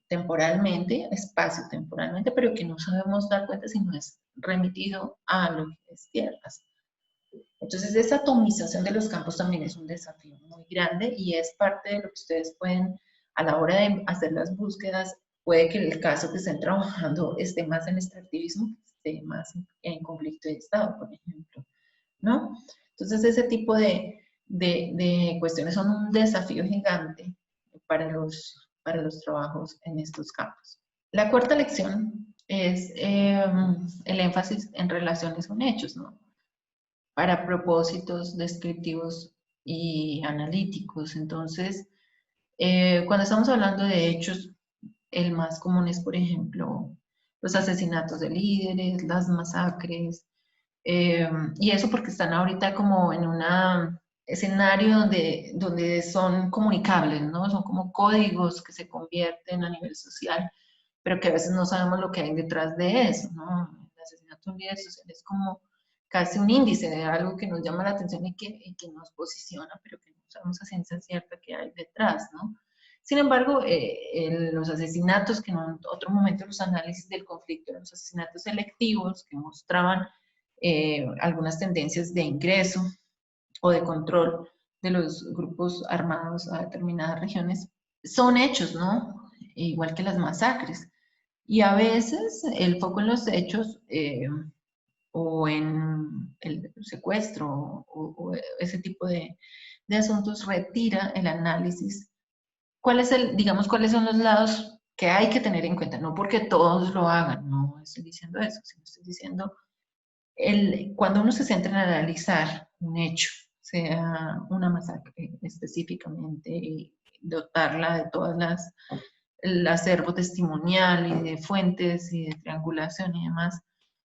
temporalmente, espacio-temporalmente, pero que no sabemos dar cuenta si no es remitido a lo que es tierras. Entonces, esa atomización de los campos también es un desafío muy grande y es parte de lo que ustedes pueden, a la hora de hacer las búsquedas, puede que el caso que estén trabajando esté más en extractivismo, esté más en conflicto de Estado, por ejemplo, ¿no? Entonces, ese tipo de cuestiones son un desafío gigante para los trabajos en estos campos. La cuarta lección es el énfasis en relaciones con hechos, ¿no? Para propósitos descriptivos y analíticos. Entonces, cuando estamos hablando de hechos, el más común es, por ejemplo, los asesinatos de líderes, las masacres, y eso porque están ahorita como en un escenario donde son comunicables, ¿no? Son como códigos que se convierten a nivel social, pero que a veces no sabemos lo que hay detrás de eso, ¿no? El asesinato de un líder social es como casi un índice de algo que nos llama la atención y que nos posiciona, pero que no sabemos a ciencia cierta qué hay detrás, ¿no? Sin embargo, los asesinatos, que en otro momento los análisis del conflicto, los asesinatos selectivos que mostraban algunas tendencias de ingreso o de control de los grupos armados a determinadas regiones, son hechos, ¿no? Igual que las masacres. Y a veces el foco en los hechos o en el secuestro o ese tipo de asuntos retira el análisis. Digamos, cuáles son los lados que hay que tener en cuenta? No porque todos lo hagan, no estoy diciendo eso, sino estoy diciendo cuando uno se centra en analizar un hecho, sea una masacre específicamente, y dotarla de todas el acervo testimonial y de fuentes y de triangulación y demás,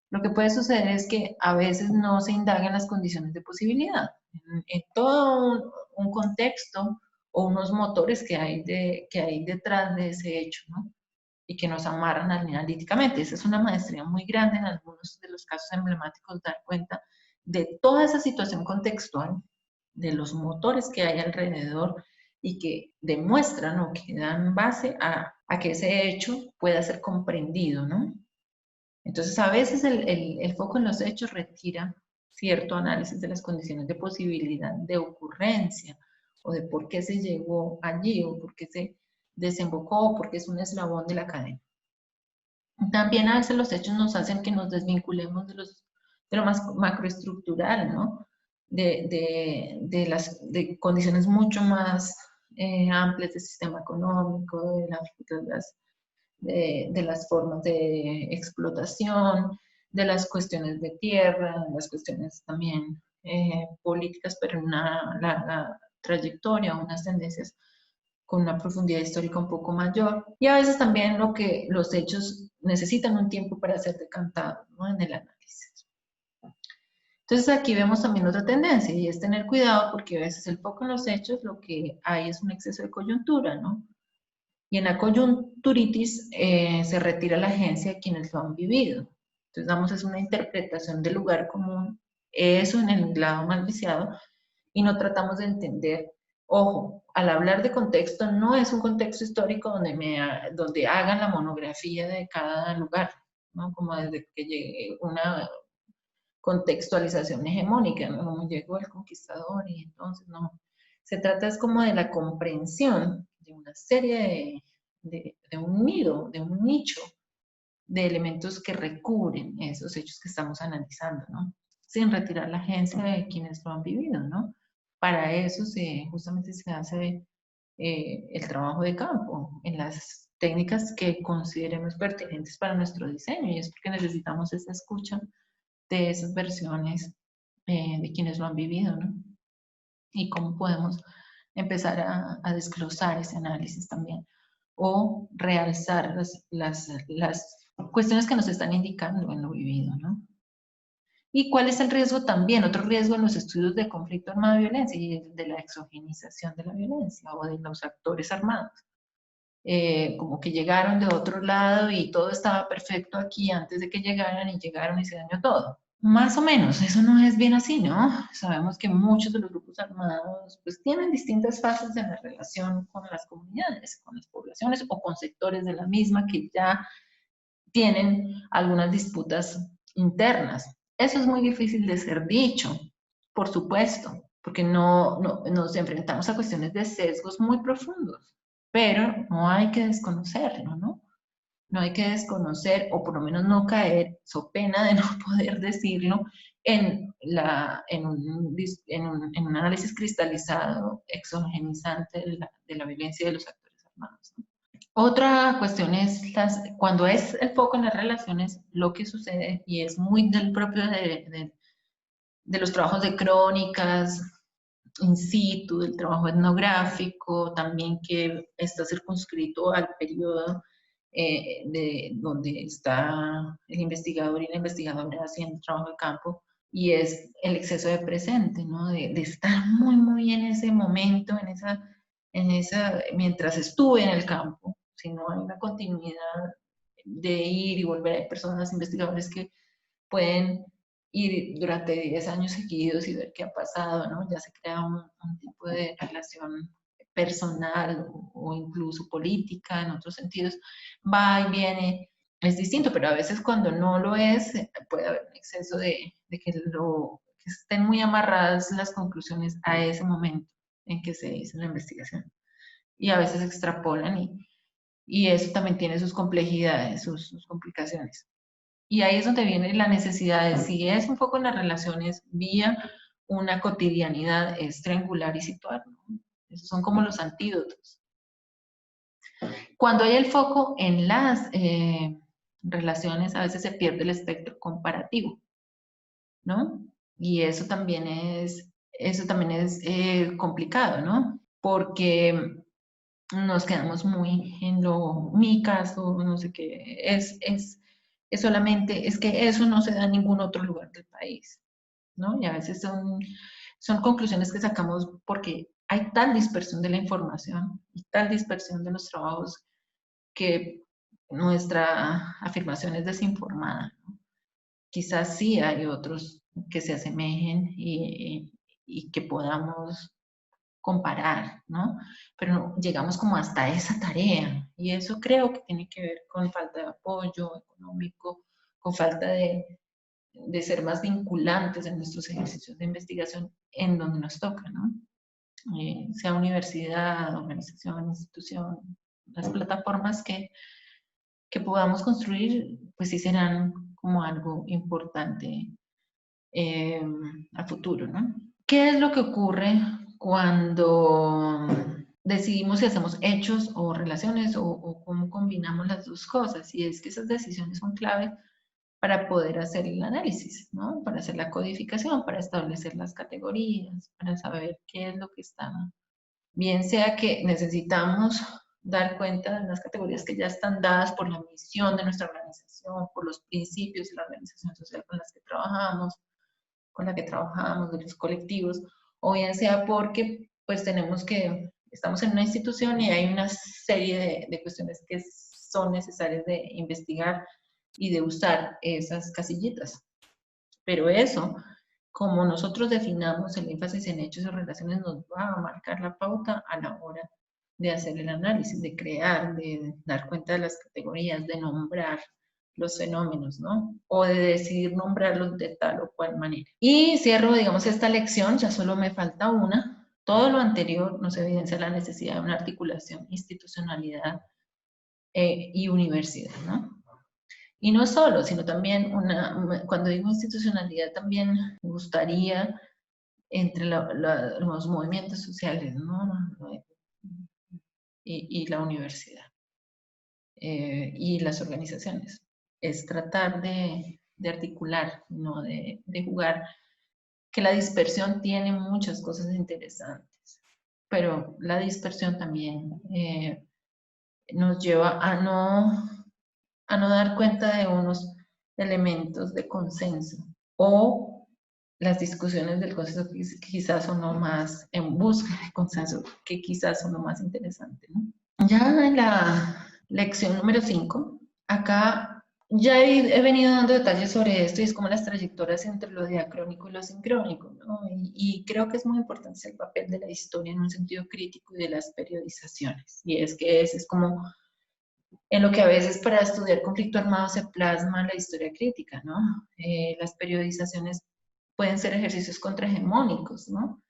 lo que puede suceder es que a veces no se indagan las condiciones de posibilidad. En todo un contexto o unos motores que hay detrás de ese hecho, ¿no? Y que nos amarran analíticamente. Esa es una maestría muy grande en algunos de los casos emblemáticos, dar cuenta de toda esa situación contextual, de los motores que hay alrededor y que demuestran o que dan base a que ese hecho pueda ser comprendido, ¿no? Entonces, a veces el foco en los hechos retira cierto análisis de las condiciones de posibilidad de ocurrencia o de por qué se llegó allí o por qué se desembocó, porque es un eslabón de la cadena. También a veces los hechos nos hacen que nos desvinculemos de lo más macroestructural, ¿no? De condiciones mucho más amplias del sistema económico, de las formas de explotación, de las cuestiones de tierra, de las cuestiones también políticas, pero en una larga trayectoria, unas tendencias con una profundidad histórica un poco mayor. Y a veces también los hechos necesitan un tiempo para ser decantados, ¿no? En el análisis. Entonces aquí vemos también otra tendencia y es tener cuidado porque a veces el foco en los hechos lo que hay es un exceso de coyuntura, ¿no? Y en la coyunturitis se retira la agencia de quienes lo han vivido. Entonces damos es una interpretación del lugar común, eso en el lado más viciado, y no tratamos de entender. Ojo, al hablar de contexto, no es un contexto histórico donde hagan la monografía de cada lugar, ¿no? Como desde que llegue una contextualización hegemónica, ¿no? Como llegó el conquistador y entonces no. Se trata es como de la comprensión de una serie de un nido, de un nicho de elementos que recubren esos hechos que estamos analizando, ¿no? Sin retirar la agencia de quienes lo han vivido, ¿no? Para eso justamente se hace el trabajo de campo, en las técnicas que consideremos pertinentes para nuestro diseño, y es porque necesitamos esa escucha de esas versiones de quienes lo han vivido, ¿no? Y cómo podemos empezar a desglosar ese análisis también, o realzar las cuestiones que nos están indicando en lo vivido, ¿no? ¿Y cuál es el riesgo también? Otro riesgo en los estudios de conflicto armado y violencia, y el de la exogenización de la violencia o de los actores armados. Como que llegaron de otro lado y todo estaba perfecto aquí antes de que llegaran y llegaron y se dañó todo. Más o menos, eso no es bien así, ¿no? Sabemos que muchos de los grupos armados pues tienen distintas fases de la relación con las comunidades, con las poblaciones o con sectores de la misma que ya tienen algunas disputas internas. Eso es muy difícil de ser dicho, por supuesto, porque nos enfrentamos a cuestiones de sesgos muy profundos, pero no hay que desconocerlo, ¿no? No hay que desconocer, o por lo menos no caer, so pena de no poder decirlo, en un análisis cristalizado, exogenizante de la violencia de los actores armados, ¿no? Otra cuestión es cuando es el foco en las relaciones, lo que sucede, y es muy del propio de los trabajos de crónicas, in situ, del trabajo etnográfico, también que está circunscrito al periodo donde está el investigador y la investigadora haciendo trabajo de campo, y es el exceso de presente, ¿no? De estar muy, muy en ese momento, mientras estuve en el campo, si no hay una continuidad de ir y volver. Hay personas, investigadores que pueden ir durante 10 años seguidos y ver qué ha pasado, ¿no? Ya se crea un tipo de relación personal o incluso política en otros sentidos, va y viene, es distinto, pero a veces cuando no lo es, puede haber un exceso de que estén muy amarradas las conclusiones a ese momento en que se hizo la investigación. Y a veces se extrapolan y eso también tiene sus complejidades, sus complicaciones. Y ahí es donde viene la necesidad de, si es un poco en las relaciones, vía una cotidianidad, es triangular y situar, ¿no? Esos son como los antídotos. Cuando hay el foco en las relaciones, a veces se pierde el espectro comparativo, ¿no? Y eso también es complicado, ¿no? Porque nos quedamos muy en mi caso, no sé qué, es solamente, es que eso no se da en ningún otro lugar del país, ¿no? Y a veces son conclusiones que sacamos porque hay tal dispersión de la información y tal dispersión de los trabajos que nuestra afirmación es desinformada, ¿no? Quizás sí hay otros que se asemejen y que podamos comparar, ¿no? Pero no, llegamos como hasta esa tarea y eso creo que tiene que ver con falta de apoyo económico, con falta de ser más vinculantes en nuestros ejercicios de investigación en donde nos toca, ¿no? Sea universidad, organización, institución, las plataformas que podamos construir, pues sí serán como algo importante a futuro, ¿no? ¿Qué es lo que ocurre cuando decidimos si hacemos hechos o relaciones o cómo combinamos las dos cosas? Y es que esas decisiones son clave para poder hacer el análisis, ¿no? Para hacer la codificación, para establecer las categorías, para saber qué es lo que está. Bien sea que necesitamos dar cuenta de las categorías que ya están dadas por la misión de nuestra organización, por los principios de la organización social con la que trabajamos, de los colectivos, o bien sea porque pues estamos en una institución y hay una serie de cuestiones que son necesarias de investigar y de usar esas casillitas. Pero eso, como nosotros definamos el énfasis en hechos o relaciones, nos va a marcar la pauta a la hora de hacer el análisis, de crear, de dar cuenta de las categorías, de nombrar los fenómenos, ¿no? O de decidir nombrarlos de tal o cual manera. Y cierro, digamos, esta lección, ya solo me falta una. Todo lo anterior nos evidencia la necesidad de una articulación, institucionalidad y universidad, ¿no? Y no solo, sino también cuando digo institucionalidad, también me gustaría entre los movimientos sociales, ¿no? Y la universidad y las organizaciones. Es tratar de articular, no de jugar, que la dispersión tiene muchas cosas interesantes, pero la dispersión también nos lleva a no dar cuenta de unos elementos de consenso o las discusiones del consenso que quizás son lo más en busca de consenso, que quizás son lo más interesante, ¿no? Ya en la lección número 5, acá ya he venido dando detalles sobre esto y es como las trayectorias entre lo diacrónico y lo sincrónico, ¿no? Y creo que es muy importante el papel de la historia en un sentido crítico y de las periodizaciones. Y es que ese es como en lo que a veces para estudiar conflicto armado se plasma la historia crítica, ¿no? Las periodizaciones pueden ser ejercicios contrahegemónicos, ¿no?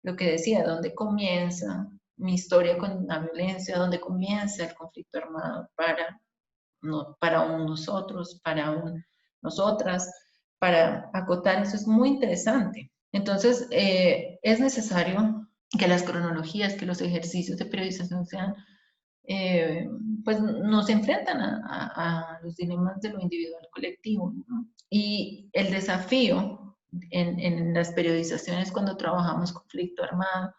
Lo que decía, ¿dónde comienza mi historia con la violencia? ¿Dónde comienza el conflicto armado para un nosotros, para un nosotras? Para acotar, eso es muy interesante. Entonces, es necesario que las cronologías, que los ejercicios de periodización sean pues nos enfrentan a los dilemas de lo individual colectivo, ¿no? Y el desafío en las periodizaciones cuando trabajamos conflicto armado,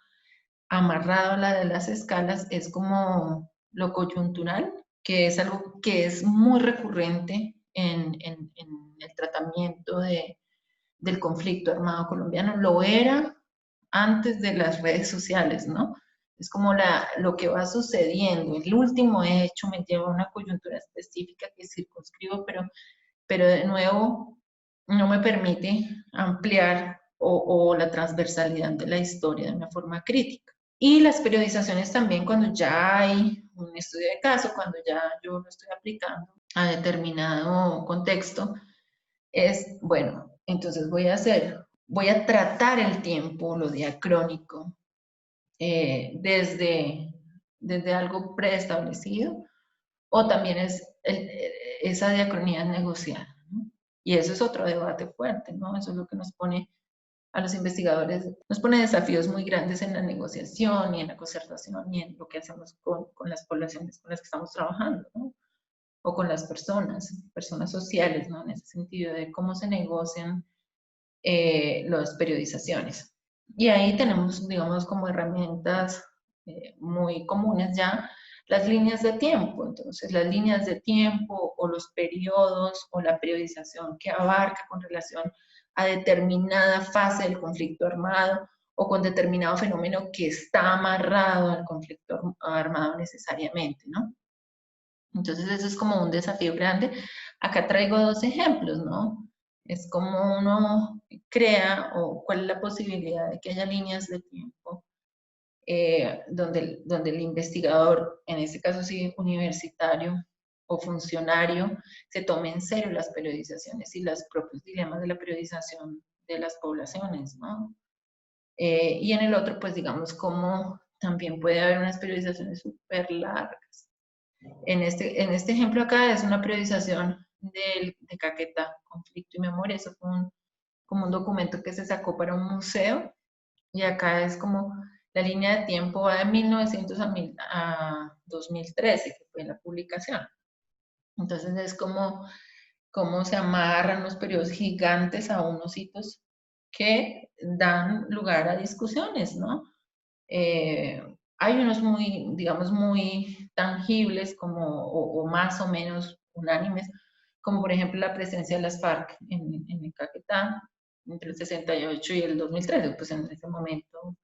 amarrado a la de las escalas, es como lo coyuntural, que es algo que es muy recurrente en el tratamiento del conflicto armado colombiano. Lo era antes de las redes sociales, ¿no? Es como lo que va sucediendo. El último hecho me lleva a una coyuntura específica que circunscribo, pero de nuevo no me permite ampliar o la transversalidad de la historia de una forma crítica. Y las periodizaciones también cuando ya hay un estudio de caso, cuando ya yo lo estoy aplicando a determinado contexto, es, bueno, entonces voy a tratar el tiempo, lo diacrónico, desde algo preestablecido, o también esa diacronía negociada, ¿no? Y eso es otro debate fuerte, ¿no? Eso es lo que nos pone a los investigadores, nos pone desafíos muy grandes en la negociación y en la concertación y en lo que hacemos con las poblaciones con las que estamos trabajando, ¿no? O con las personas sociales, ¿no? En ese sentido de cómo se negocian las periodizaciones. Y ahí tenemos, digamos, como herramientas muy comunes ya las líneas de tiempo. Entonces, las líneas de tiempo o los periodos o la periodización que abarca con relación a determinada fase del conflicto armado o con determinado fenómeno que está amarrado al conflicto armado necesariamente, ¿no? Entonces, eso es como un desafío grande. Acá traigo dos ejemplos, ¿no? Es como uno crea o cuál es la posibilidad de que haya líneas de tiempo donde el investigador, en este caso sí universitario o funcionario, se tome en serio las periodizaciones y los propios dilemas de la periodización de las poblaciones, ¿no? Y en el otro, pues digamos, como también puede haber unas periodizaciones súper largas. En este ejemplo acá es una periodización de Caquetá, Conflicto y Memoria. Eso fue como un documento que se sacó para un museo y acá es como la línea de tiempo va de 1900 a 2013, que fue la publicación. Entonces es como se amarran los periodos gigantes a unos hitos que dan lugar a discusiones, ¿no? Hay unos muy, digamos, muy tangibles como, o más o menos unánimes, como por ejemplo la presencia de las FARC en el Caquetá entre el 68 y el 2013, pues en ese momento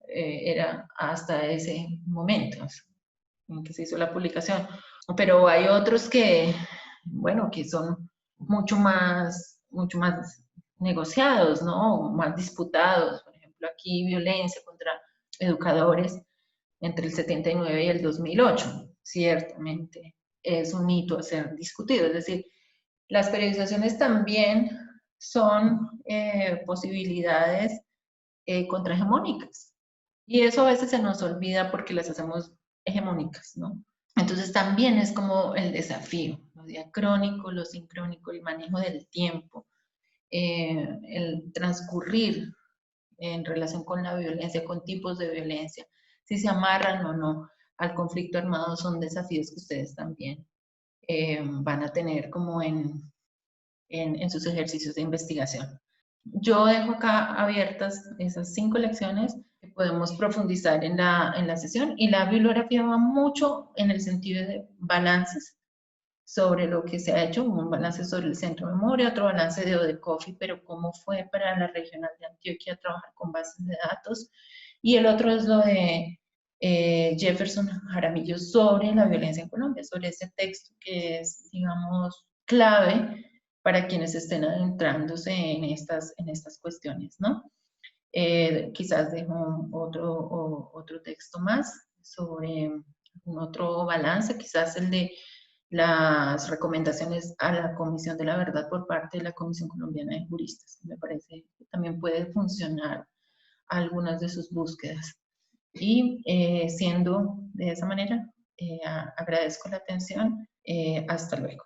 era hasta ese momento en que se hizo la publicación. Pero hay otros que bueno, que son mucho más negociados, ¿no? Más disputados. Por ejemplo, aquí violencia contra educadores entre el 79 y el 2008, ciertamente es un hito a ser discutido. Es decir, las periodizaciones también son posibilidades contrahegemónicas. Y eso a veces se nos olvida porque las hacemos hegemónicas, ¿no? Entonces también es como el desafío, lo diacrónico, lo sincrónico, el manejo del tiempo, el transcurrir en relación con la violencia, con tipos de violencia, si se amarran o no al conflicto armado, son desafíos que ustedes también van a tener como en sus ejercicios de investigación. Yo dejo acá abiertas esas 5 lecciones que podemos profundizar en la sesión, y la bibliografía va mucho en el sentido de balances sobre lo que se ha hecho, un balance sobre el Centro de Memoria, otro balance de ODECOFI, pero cómo fue para la Regional de Antioquia trabajar con bases de datos, y el otro es lo de Jefferson Jaramillo sobre la violencia en Colombia, sobre ese texto que es, digamos, clave para quienes estén adentrándose en estas cuestiones, ¿no? Quizás dejo otro texto más sobre otro balance, quizás el de las recomendaciones a la Comisión de la Verdad por parte de la Comisión Colombiana de Juristas. Me parece que también puede funcionar algunas de sus búsquedas. Y siendo de esa manera, agradezco la atención. Hasta luego.